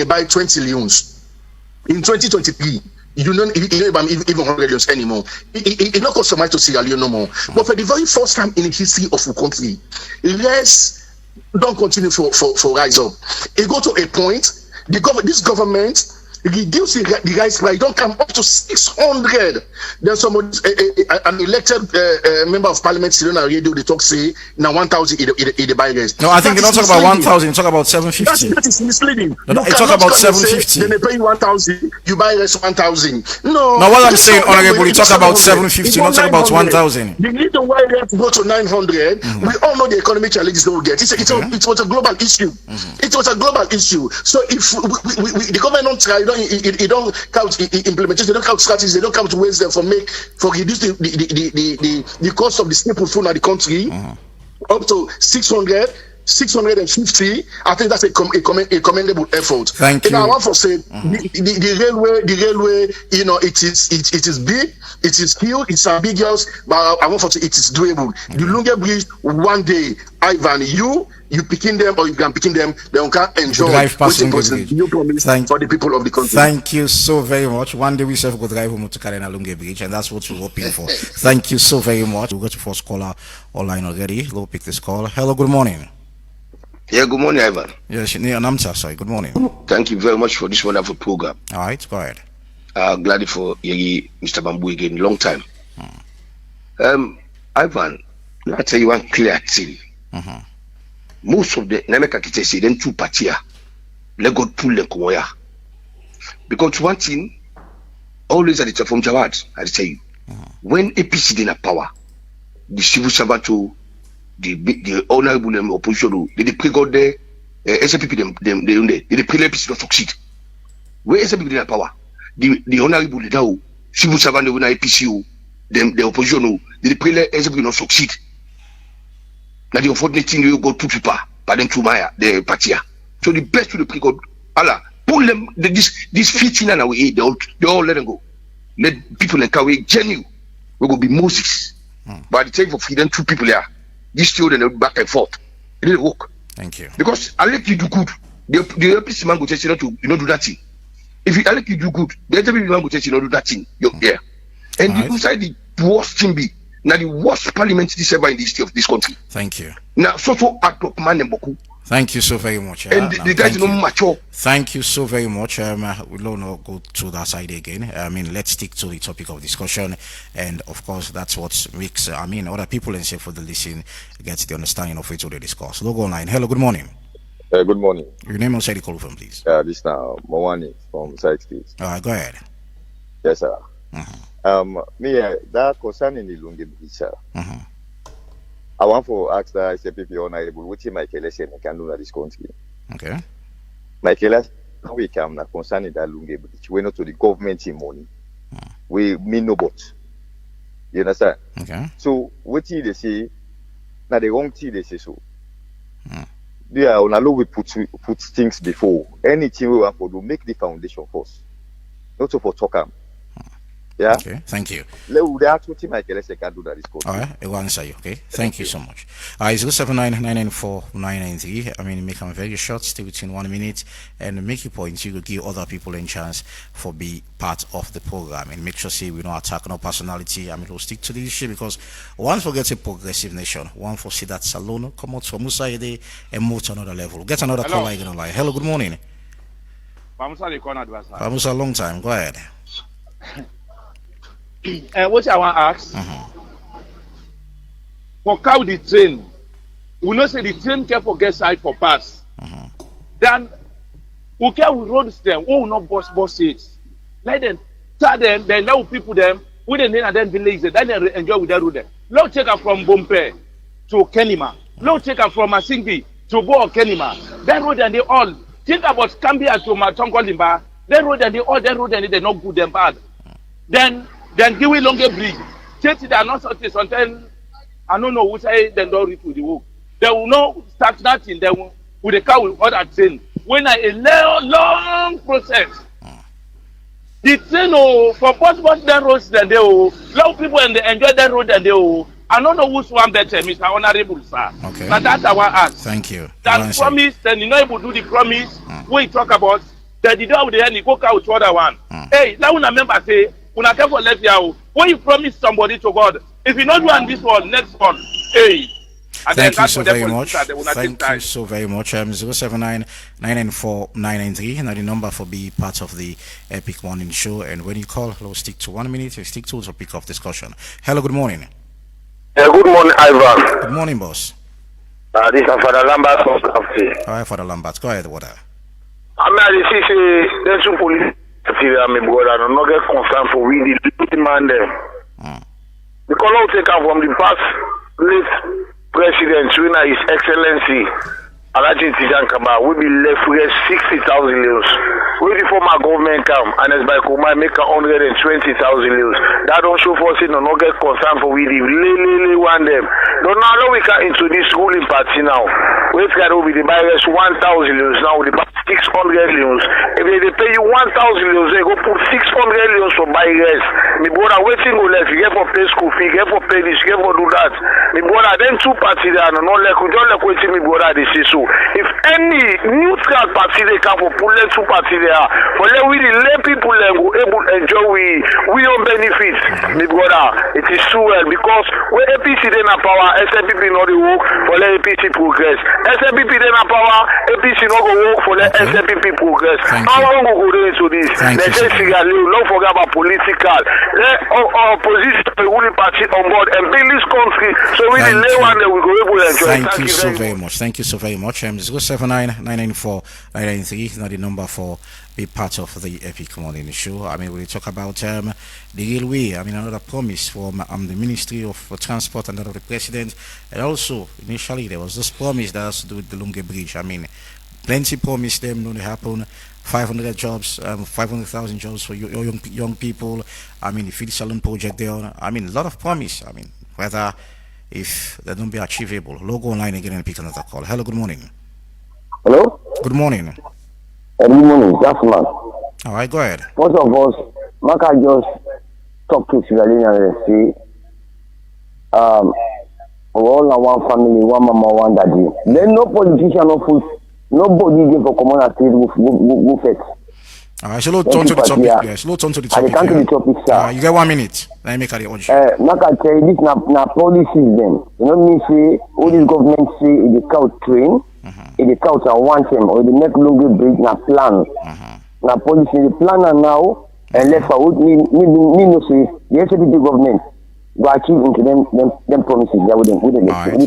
buy 20 leons in 2023. You don't even 100 leons anymore. It not cost so much to Sierra Leone no more. But for the very first time in the history of the country, let's don't continue for rise up. It go to a point. This government reduce the rice price. Don't come up to 600. Then somebody, an elected member of parliament sitting on radio, they talk say now 1,000 in the buy rice.
No, I think you don't talk about 1,000. You talk about 750.
That is misleading.
No, you talk about 750.
Then they pay you 1,000. You buy rice 1,000. No.
Now what I'm saying, honorable, you talk about 750. Not talk about 1,000.
The reason why rice go to 900. We all know the economic challenges they will get. It was a global issue. It was a global issue. So if the government don't try. It don't count implementation, they don't count strategies, they don't count ways there for reduce the cost of the staple food in the country up to 650. I think that's a commendable effort.
Thank you.
And I want to say the railway, you know, it is big, it is huge, it's ambiguous, but I want to say it is doable. The Lungi Bridge, one day, Ivan, you picking them or you can picking them, they can enjoy new promise for the people of the country.
Thank you so very much. One day we shall go drive home to Karena Lungi Bridge, and that's what we're hoping for. Thank you so very much. We'll go to first caller online already. We'll pick this call. Hello, good morning.
Yeah, good morning, Ivan.
Yes, Namsa, sorry. Good morning.
Thank you very much for this wonderful program.
All right, go ahead.
Glad for Mr. Mambu again, long time. Ivan, I'll tell you one clear thing. Most of the Nameka Kitesi, then two parties, let God pull the Koya. Because one thing, always at the top from Jawad, I'll tell you, when APC in a power, the civil servant to the honorable opposition, they pray God there, SPP them they pray APC not succeed. Where SPP in a power, the honorable leader, civil servant when APC, the opposition, they pray SPP not succeed. Now the unfortunate thing you go two people, but then to Maya, the party. So the best to the pray God, Allah, pull them this 15 and away, they all let them go. Let people in Kawe genuine. We will be Moses. But the time for freedom, two people there. These children back and forth. It didn't work.
Thank you. Because
I let you do good. The APC man go tell you not to do that thing. If I let you do good, the APC man go tell you not do that thing. You're there. And right. Inside the worst thing be now the worst parliament this ever in the history of this country.
Thank you.
Now so act up man and boku.
Thank you so very much.
And the guys don't mature.
Thank you so very much. We'll not go to that side again. I mean, let's stick to the topic of discussion, and of course, that's what makes other people and say for the listen gets the understanding of it to the discuss. Logo online. Hello, good morning.
Good morning.
Your name and the call from, please.
This now Mawani from Side States.
All right, go ahead.
Yes, sir. That concerning the Lungi Bridge, sir. I want to ask that SPP honorable, which is Michael Essien can do that this country.
Okay.
Michael, how we come now concerning that Lungi Bridge? We're not to the government money. We mean no but. You understand?
Okay.
So what they say, now the wrong thing they say so. They are on a low we put things before. Anything we want to do, make the foundation first. Not so for talk. Yeah.
Okay. Thank you.
All right,
I will answer you. Okay. Thank you so much. It's 079994993. I mean, make them very short, stay within 1 minute, and make your point. You will give other people a chance for be part of the program, and make sure say we don't attack no personality. I mean, we'll stick to the issue because one forgets a progressive nation. One for see that Salon come out from Musaide and move to another level. Get another caller in the line. Hello. Good morning. Pamusa, long time. Go ahead.
What I want to ask, for how the train, we know say the train can forget side for pass. Then we can road them, we will not bus it. Let them tell them, then let people them, we then and then village, then they enjoy with that road. Let take her from Bompe to Kenima. Let take her from Masingi to go Kenima. That road and they all think about Cambia to Matongolimba. That road and they all, that road and they not good and bad. Then give we Lungi Bridge. Change it are not something. Sometimes I don't know which say they don't reach to the work. They will not start nothing. They will with the car will order train. When a long process. The train for bus then roads then they allow people and they enjoy that road and they I don't know which one better, Mr. Honorable Sir.
Okay.
But that's our ask.
Thank you.
That promise, then you know able to do the promise. We talk about that the door with the end you go out to other one. Hey, now when a member say una care for left here, when you promise somebody to God, if you not do on this one, next one, hey. And
Thank
then
you so very
politicians,
much.
they will not take
Thank you
time.
so very much. 079 994 993. Now the number for be part of the Epic Morning Show. And when you call, we'll stick to 1 minute. You stick to topic of discussion. Hello, good morning.
Good morning, Ivan.
Good morning, boss.
This is Father Lambert from Coffee.
All right, Father Lambert. Go ahead, water.
I mean, this is there's some police. My brother, I'm not get concerned for we the demand them. Because I'll take out from the past late president, His Excellency. Alaji Tijan Kaba, we be left with 60,000 euros. We the former government come and as by Kuma make 120,000 euros. That don't show for us no get concern for we the lay one them. Don't know we can into this ruling party now. We got to be the buyers 1,000 euros now with the 600 euros. If they pay you 1,000 euros, they go put 600 euros for buyers. Me brother waiting go left, you get for pay school fee, get for pay this, get for do that. Me brother then two parties there no like we don't like waiting me brother this is so. If any neutral party they come for pull two party there, for let we the lay people go able to enjoy we own benefits, me brother. It is too well because when APC then a power, SNPP not the work for let APC progress. SNPP then a power, APC not go work for let SNPP progress. How long we go into this? They say don't forget about political. Let our opposition the ruling party on board and build this country so we the lay one that we go able to enjoy.
Thank you so very much. Thank you so very much. 079 994 993. Now the number for be part of the Epic Morning Show. I mean, we talk about the railway. I mean, another promise from the Ministry of Transport and that of the President. And also, initially, there was this promise that has to do with the Lungi Bridge. I mean, plenty promised them, no, they happen. 500 jobs, 500,000 jobs for young people. I mean, the Feed Salon project there. I mean, a lot of promise. I mean, whether if they don't be achievable. Logo online again and pick another call. Hello, good morning.
Hello?
Good morning.
Good morning, that's man.
All right, go ahead.
First of all, Maka just talk to Sierra Leone and say, we're all in one family, one mama, one daddy. Then no politician, no food, nobody give for common state who fit.
All right, so let's turn to the topic. Yes, let's turn to the topic.
I can't to the topic, sir.
You get 1 minute. Let me make a audio.
Maka tell this na policies them. You know me say all this government say the cow train, the cow are one time or the next Lungi bridge na plan. Na policy the plan now and left out me no say the SPP government go achieve into them promises that wouldn't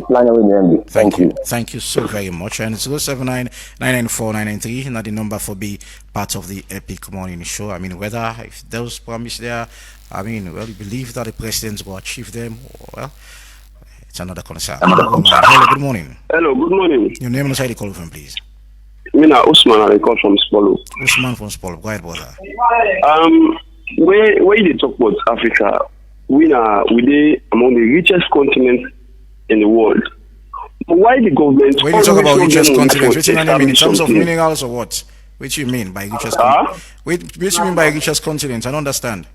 plan with them. Thank you.
Thank you so very much. And it's 079 994 993. Now the number for be part of the Epic Morning Show. I mean, whether if those promise there, I mean, well, you believe that the president will achieve them, well, it's another concern. Hello, good morning.
Hello, good morning.
Your name and side you call from, please.
Mina Usman, I call from Spolo.
Usman from Spolo. Go ahead, brother.
Where you talk about Africa, we among the richest continents in the world. Why the government?
When you talk about richest continents, which you mean in terms of minerals or what? Which you mean by richest continent? Which you mean by richest continent? I don't understand.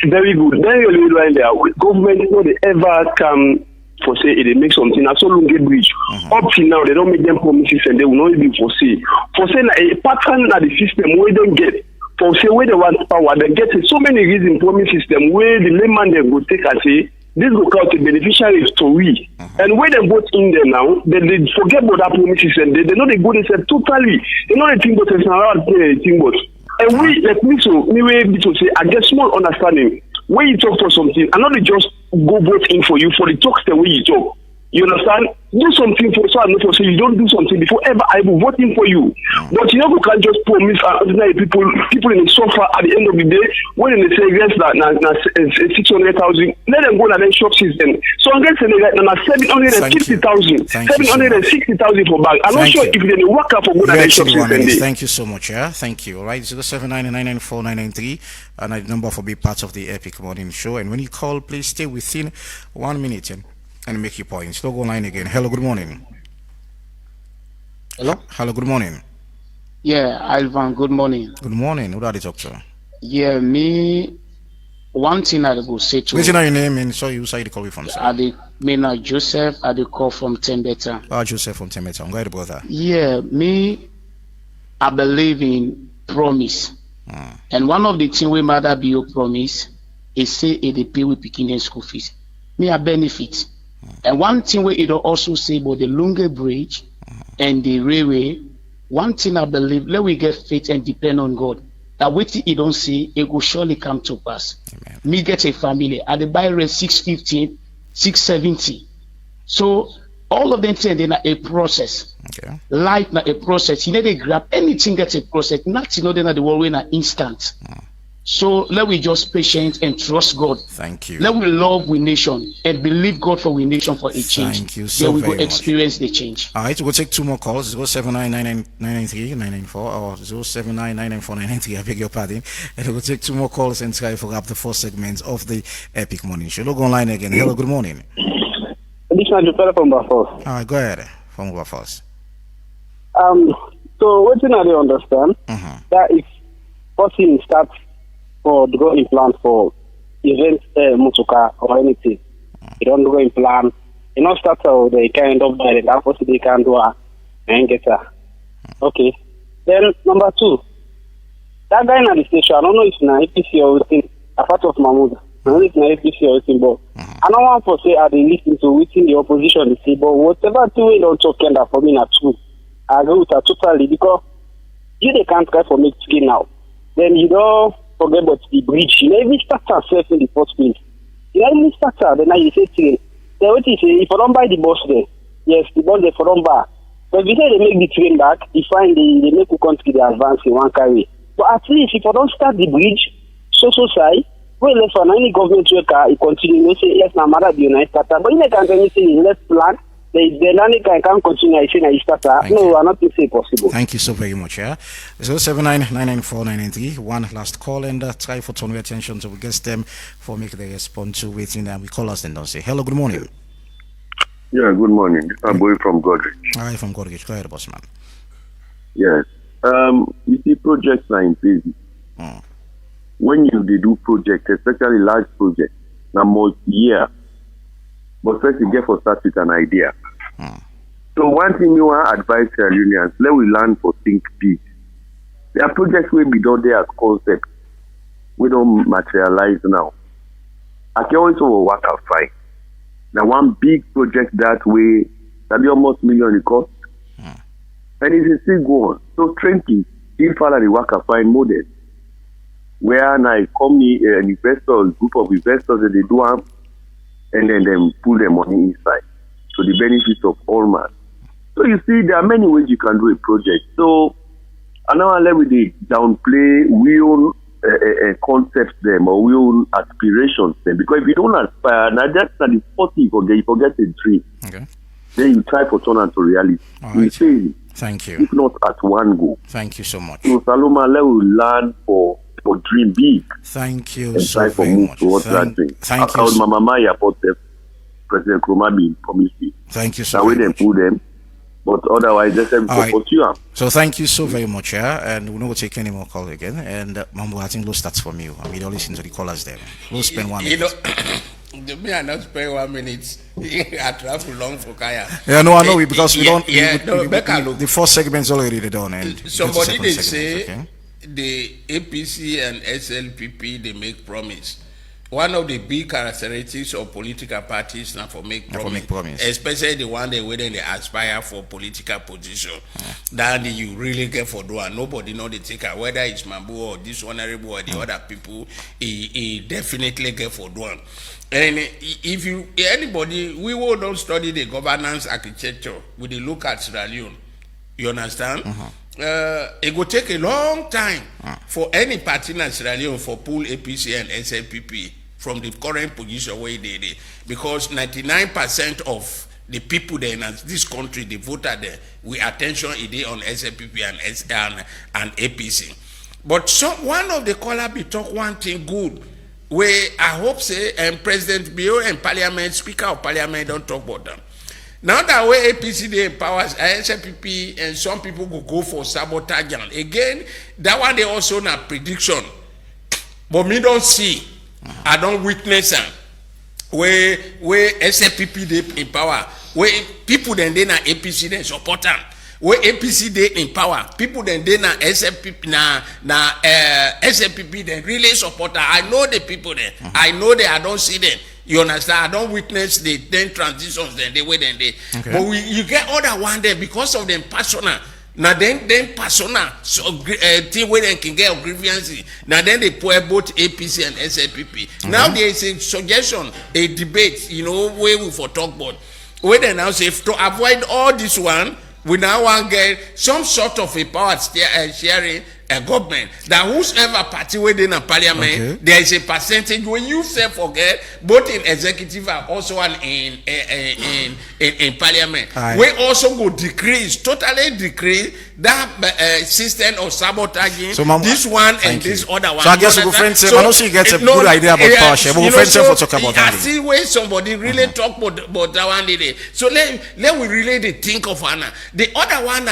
Very good. Then you right there. Government, they ever come for say they make something. I saw Lungi Bridge. Up till now, they don't make them promises and they will not be for say. For say a pattern at the system where they don't get. For say where they want power, they get so many reasons promise system where the layman they go take and say this will count the beneficiaries to we. And when they vote in there now, they forget about that promises and they know they go they say totally. They know the thing but it's not the thing but. And we like me so say I get small understanding. When you talk for something, and not just go vote in for you for the talks the way you talk. You understand? Do something for so I know for so you don't do something before ever I will vote in for you. But you know you can't just promise ordinary people in the sofa at the end of the day when they say yes that 600,000 let them go and then shop system. So I'm getting that now 750,000 760,000 for bag. I'm not sure if they work out for good and shop system.
Thank you so much, yeah. Thank you. All right, 07999949993 and the number for be part of the Epic Morning Show. And when you call, please stay within 1 minute and make your points. Don't go online again. Hello, good morning.
Hello?
Hello, good morning.
Yeah, Ivan, good morning.
Good morning. Who are you talk to?
Yeah, me, one thing I will say to
you. Your name and so you say the call from.
Me Joseph, I call from Tembeta.
Joseph from Tembeta. I'm glad about that.
Yeah, me, I believe in promise. And one of the things we mother be promise is say ADP we picking in school fees. Me a benefit. And one thing we it also say about the Lungi Bridge and the railway, one thing I believe, let we get faith and depend on God. That what you don't see, it will surely come to pass.
Amen.
Me get a family at the buy rate 650, 670. So all of them say they're a process.
Okay.
Life not a process. You need to grab anything that's a process. Nothing other than the world in an instant. So let we just patient and trust God.
Thank you.
Let we love we nation and believe God for we nation for a change.
Thank you so
then we
very
will
much.
experience the change.
All right, we'll take two more calls. 0799993 or 079994993. I beg your pardon. And we'll take two more calls and try to wrap the first segment of the Epic Morning Show. Look online again. Hello, good morning.
This is the from Bafos.
All right, go ahead. From Bafos.
So what you know, understand that if person starts for the go implant for event mutuka or anything, you don't go implant, you know, start out they kind of by that person they can do and get her. Okay. Then number two, that guy in the station, I don't know if it's na APC or anything, a part of Mambu. I don't know if it's na APC or anything, but I don't want to say I they listen to within the opposition they say, but whatever two we don't talk that for me not true. I agree with her totally because you they can't try for make skin now. Then you don't forget about the bridge. You know, every starter self in the first place. You know, every starter, then you say train. Then what you say, if you don't buy the bus there, yes, the bus they for don't buy. But if you say they make the train back, you find they make the country they advance in one carry. But at least if you don't start the bridge, so side, well, let's for any government worker, you continue, you say, yes, now matter the United starter. But you can't say, let's plan. The nanny can continue. I say na starter. No, I not think it's possible.
Thank you so very much. Yeah, 079994993. One last call and try for turn your attention to guest them for make the response to waiting and we call us and don't say hello. Good morning.
Yeah, good morning. I'm boy from Godrich.
Hi, from Godrich. Go ahead, boss man.
Yes. You see, projects are in phases. When they do projects, especially large projects, now multi-year. But first, you get for start with an idea. So one thing you want to advise unions, let we learn for think big. There are projects will be done there as concept. We don't materialize now. I can also work out fine. Now one big project that way, that be almost million it cost. And it still go on. So strengthen, still follow the work out fine model. Where now a company, an investor, group of investors that they do have, and then them pull their money inside to the benefit of all man. So you see, there are many ways you can do a project. So I know I let with the downplay real concepts them or real aspirations them, because if you don't aspire, now that's not the first thing you forget the dream.
Okay.
Then you try to turn into reality.
All right.
Fail,
thank you.
if not at one go.
Thank you so much.
So Saloma, let we learn for dream big.
Thank you
and
so
try for
very
move
much.
towards that dream.
Thank
I
you.
would Mama Maya put President Kromabi promised me.
Thank you so
Now we
very
then
much.
pull them, but otherwise just have
All right.
support you.
So thank you so very much, yeah. And we're not going to take any more calls again. And Mambu, I think those starts from you. I mean, don't listen to the callers there. We'll spend 1 minute.
The me I not spend 1 minute. I travel long for Kaya.
Yeah, no, I know because we don't.
The
first segment's already done, and
somebody they
segment,
say
okay?
the APC and SLPP they make promise. One of the big characteristics of political parties now for make promise, especially the one they when they aspire for political position, that you really get for do and nobody know the taker, whether it's Mambu or this honorable or the other people, he definitely get for do. And if you anybody, we will not study the governance architecture with the look at Sierra Leone. You understand? It will take a long time for any party in Sierra Leone for pull APC and SLPP from the current position where they did, because 99% of the people there in this country, the voter there, with attention is on SLPP and APC. But one of the caller be talk one thing good, where I hope say and President Bio and Parliament, Speaker of Parliament don't talk about them. Now that way APC they empowers SLPP and some people will go for sabotage again. That one they also na prediction, but me don't see. I don't witness them. Where SLPP they in power, where people then they na APC they support them. Where APC they in power, people then they na SLPP SLPP they really support them. I know the people there. I know they. I don't see them. You understand? I don't witness the then transitions then the way then they.
Okay.
But you get other one there because of them persona. Now then persona so thing where they can get grievance. Now then they put both APC and SLPP. Now there is a suggestion, a debate, where we for talk about. Where they now say to avoid all this one, we now want to get some sort of a power sharing a government that whoever party within a parliament, there is a percentage when you say forget both in executive and also in parliament. We also go totally decrease that system of sabotaging this one and this other one.
So I guess we go friends. I know she gets a good idea about power share. We go friends for talk about that.
I see where somebody really talk about that one today. So let we really think of Anna. The other one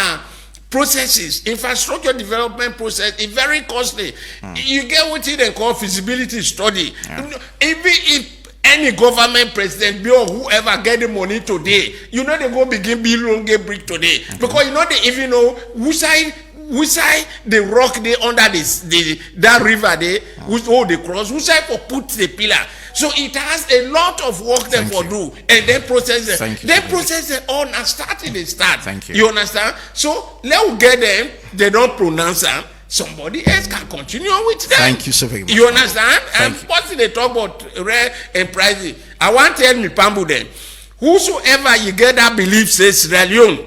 processes, infrastructure development process is very costly. You get what they call feasibility study. Even if any government president or whoever get the money today, they go begin build Lungi bridge today. Because they even know which side the rock they under that river they which hold the cross, which side for put the pillar. So it has a lot of work them for do, and then process them. Then process them all and start in the start.
Thank you.
You understand? So let's get them. They don't pronounce them. Somebody else can continue with them.
Thank you so very much.
You understand? And what they talk about rare and pricey. I want to tell me Mambu then. Whosoever you get that belief says Leone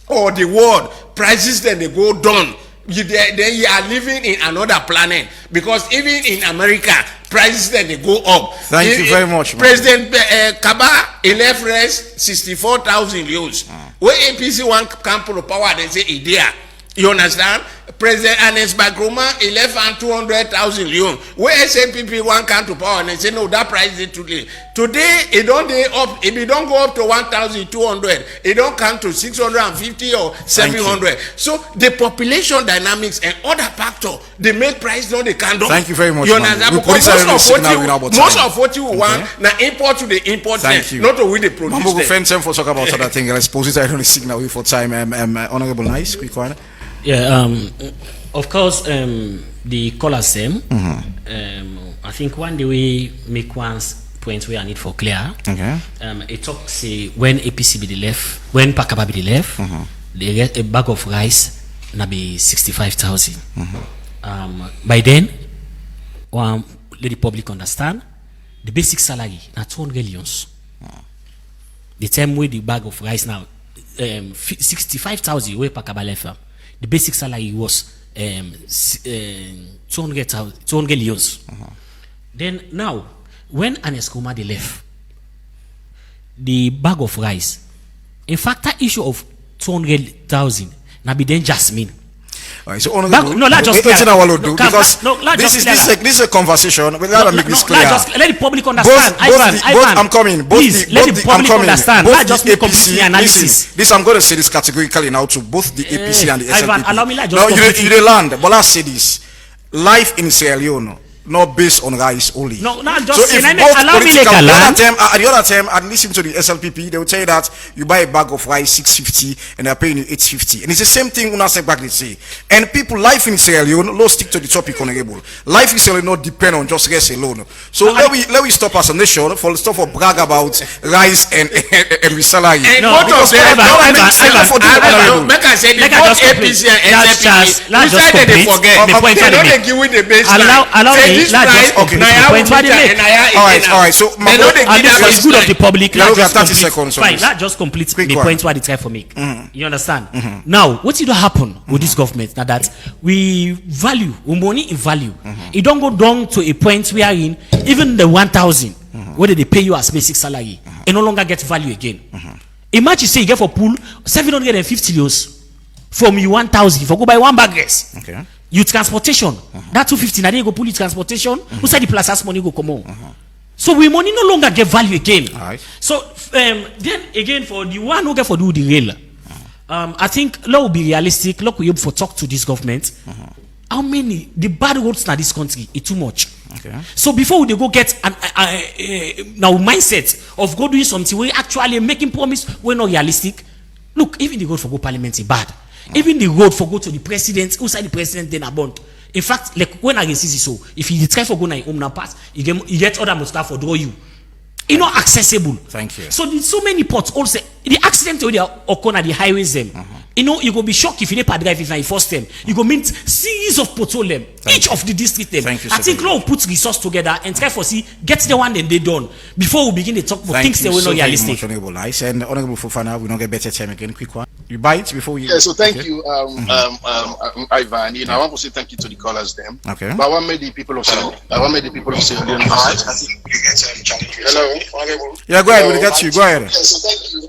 or the world prices then they go down. Then you are living in another planet, because even in America prices then they go up.
Thank you very much,
President Kaba left rest 64,000 euros. When APC one come to the power, they say idea. You understand? President Anes Bagroma 200,000 Leone. Where SNPP one come to power and they say no, that price is too late. Today it don't up. If it don't go up to 1,200, it don't come to 650 or 700. So the population dynamics and other factors they make price no they can't.
Thank you very much.
You understand? Most of what you want now import to the import.
Thank you.
Not to with the produce.
Mambu go friends for talk about other thing. Let's pose it. I don't signal for time. Honorable Nice, quick one.
Yeah, of course, the colour same. I think one day we make one point where I need for clear.
Okay.
It talks when APC be the left, when Pakaba be the left, they get a bag of rice na be 65,000. By then, let the public understand the basic salary na 200 millions. The time with the bag of rice now 65,000 where Pakaba left. The basic salary was 200 millions. Then now, when Aneskuma they left, the bag of rice, in fact, that issue of 200,000, now be then Jasmine.
Right, so honorable,
no, let's just
because this is a conversation. But let me make this clear.
Let the public understand.
I'm coming.
Please, let the public understand. Let's just make complete analysis.
This I'm going to say this categorically now to both the APC and the SLPP.
Ivan, allow me.
Now you land, but let's say this: life in Sierra Leone not based on rice only.
No, not just
so if both
allow me
political,
land.
At the other time, I'd listen to the SLPP. They will tell you that you buy a bag of rice 650 and they're paying you 850, and it's the same thing. Una say back they say, and people life in Sierra Leone. Let's stick to the topic, honorable. Life in Sierra Leone not depend on just rice alone. So let we stop as a nation for brag about rice and salary.
And both of them, make I say the both APC and SLPP. We decided they forget. They don't give with the baseline.
Allow me. All
right. So
it's good of the public.
Let's just 30 seconds.
Fine. Let's just complete the point where they try for me. You understand? Now, what did happen with this government? Now that we value, money in value, it don't go down to a point where even the 1,000, whether they pay you as basic salary, it no longer gets value again. Imagine say you get for pool 750 euros from you 1,000 for go buy one bag rice.
Okay.
You transportation that 250 now they go pull you transportation. Who said the plus as money go come on? So we money no longer get value again. So then again for the one who get for do the rail, I think law will be realistic. Law will be able to talk to this government. How many the bad roads in this country is too much.
Okay.
So before they go get an now mindset of go doing something we actually making promise we're not realistic. Look, even the road for go parliament is bad. Even the road for go to the president, who said the president then abond. In fact, like when I see so, if you try for go na home now pass, you get other must for draw you. It's not accessible.
Thank you.
So there's so many ports also. The accident where they occur at the highways them. You know, you go be shocked if you never drive if you first them. You go meet series of petroleum, each of the district them.
Thank you,
I think law will put resource together and try for see get the one that they done before we begin to talk for things that were not realistic.
Much, Honorable Nice and Honorable Fofana, we don't get better time again. Quick one. You bite before you.
Yeah, so thank you, Ivan. You know, I want to say thank you to the callers them.
Okay.
But I want to make the people of Sierra Leone. Hello.
Yeah, go ahead. We'll get you. Go ahead.
Yeah, so thank you,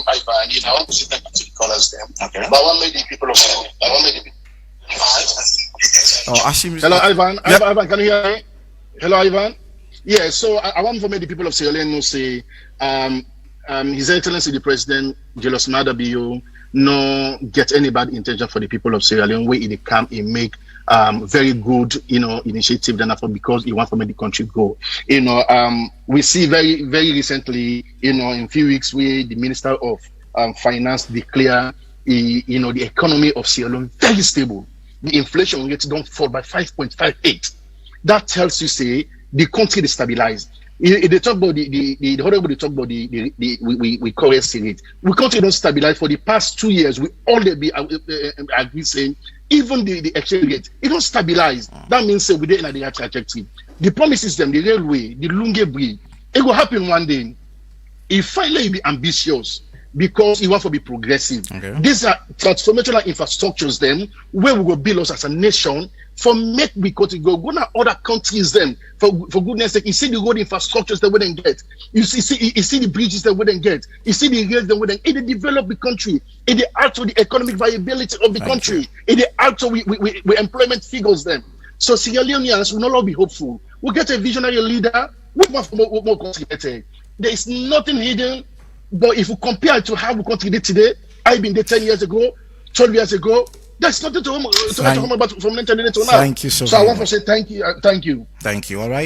Ivan. You know, I want to say thank you to the callers them. Okay. But I want to make the people of Sierra Leone.
Oh, Ashim.
Hello, Ivan.
Yep.
Ivan, can you hear me? Hello, Ivan. Yeah, so I want to make the people of Sierra Leone say, His Excellency the President, Julius Maada Bio, no get any bad intention for the people of Sierra Leone. Where he come and make very good, initiative then after because he want to make the country go. We see very recently, in a few weeks, where the Minister of Finance declare, the economy of Sierra Leone very stable. The inflation rate don't fall by 5.58. That tells you, say, the country is stabilized. They talk about the honorable. They talk about we currency rate. We country don't stabilize for the past 2 years. We already be agree saying even the exchange rate it don't stabilize. That means say we didn't in the trajectory. The promises them the railway, the Lungi bridge, it will happen one day. If finally be ambitious because he want to be progressive.
Okay.
These are transformational infrastructures then where we will build us as a nation. For make we go to go to other countries then for goodness sake. You see the road infrastructures they wouldn't get. You see the bridges they wouldn't get. You see the rails they wouldn't. It develop the country. It add to the economic viability of the country. It add to we employment figures then. So Sierra Leoneans will no longer be hopeful. We get a visionary leader. We want more contributed. There is nothing hidden. But if we compare it to how we contributed today, I've been there 10 years ago, 12 years ago. There's nothing to talk about from 1999 to now.
Thank you so
I
much.
want to say thank you. Thank you.
Thank you. All right.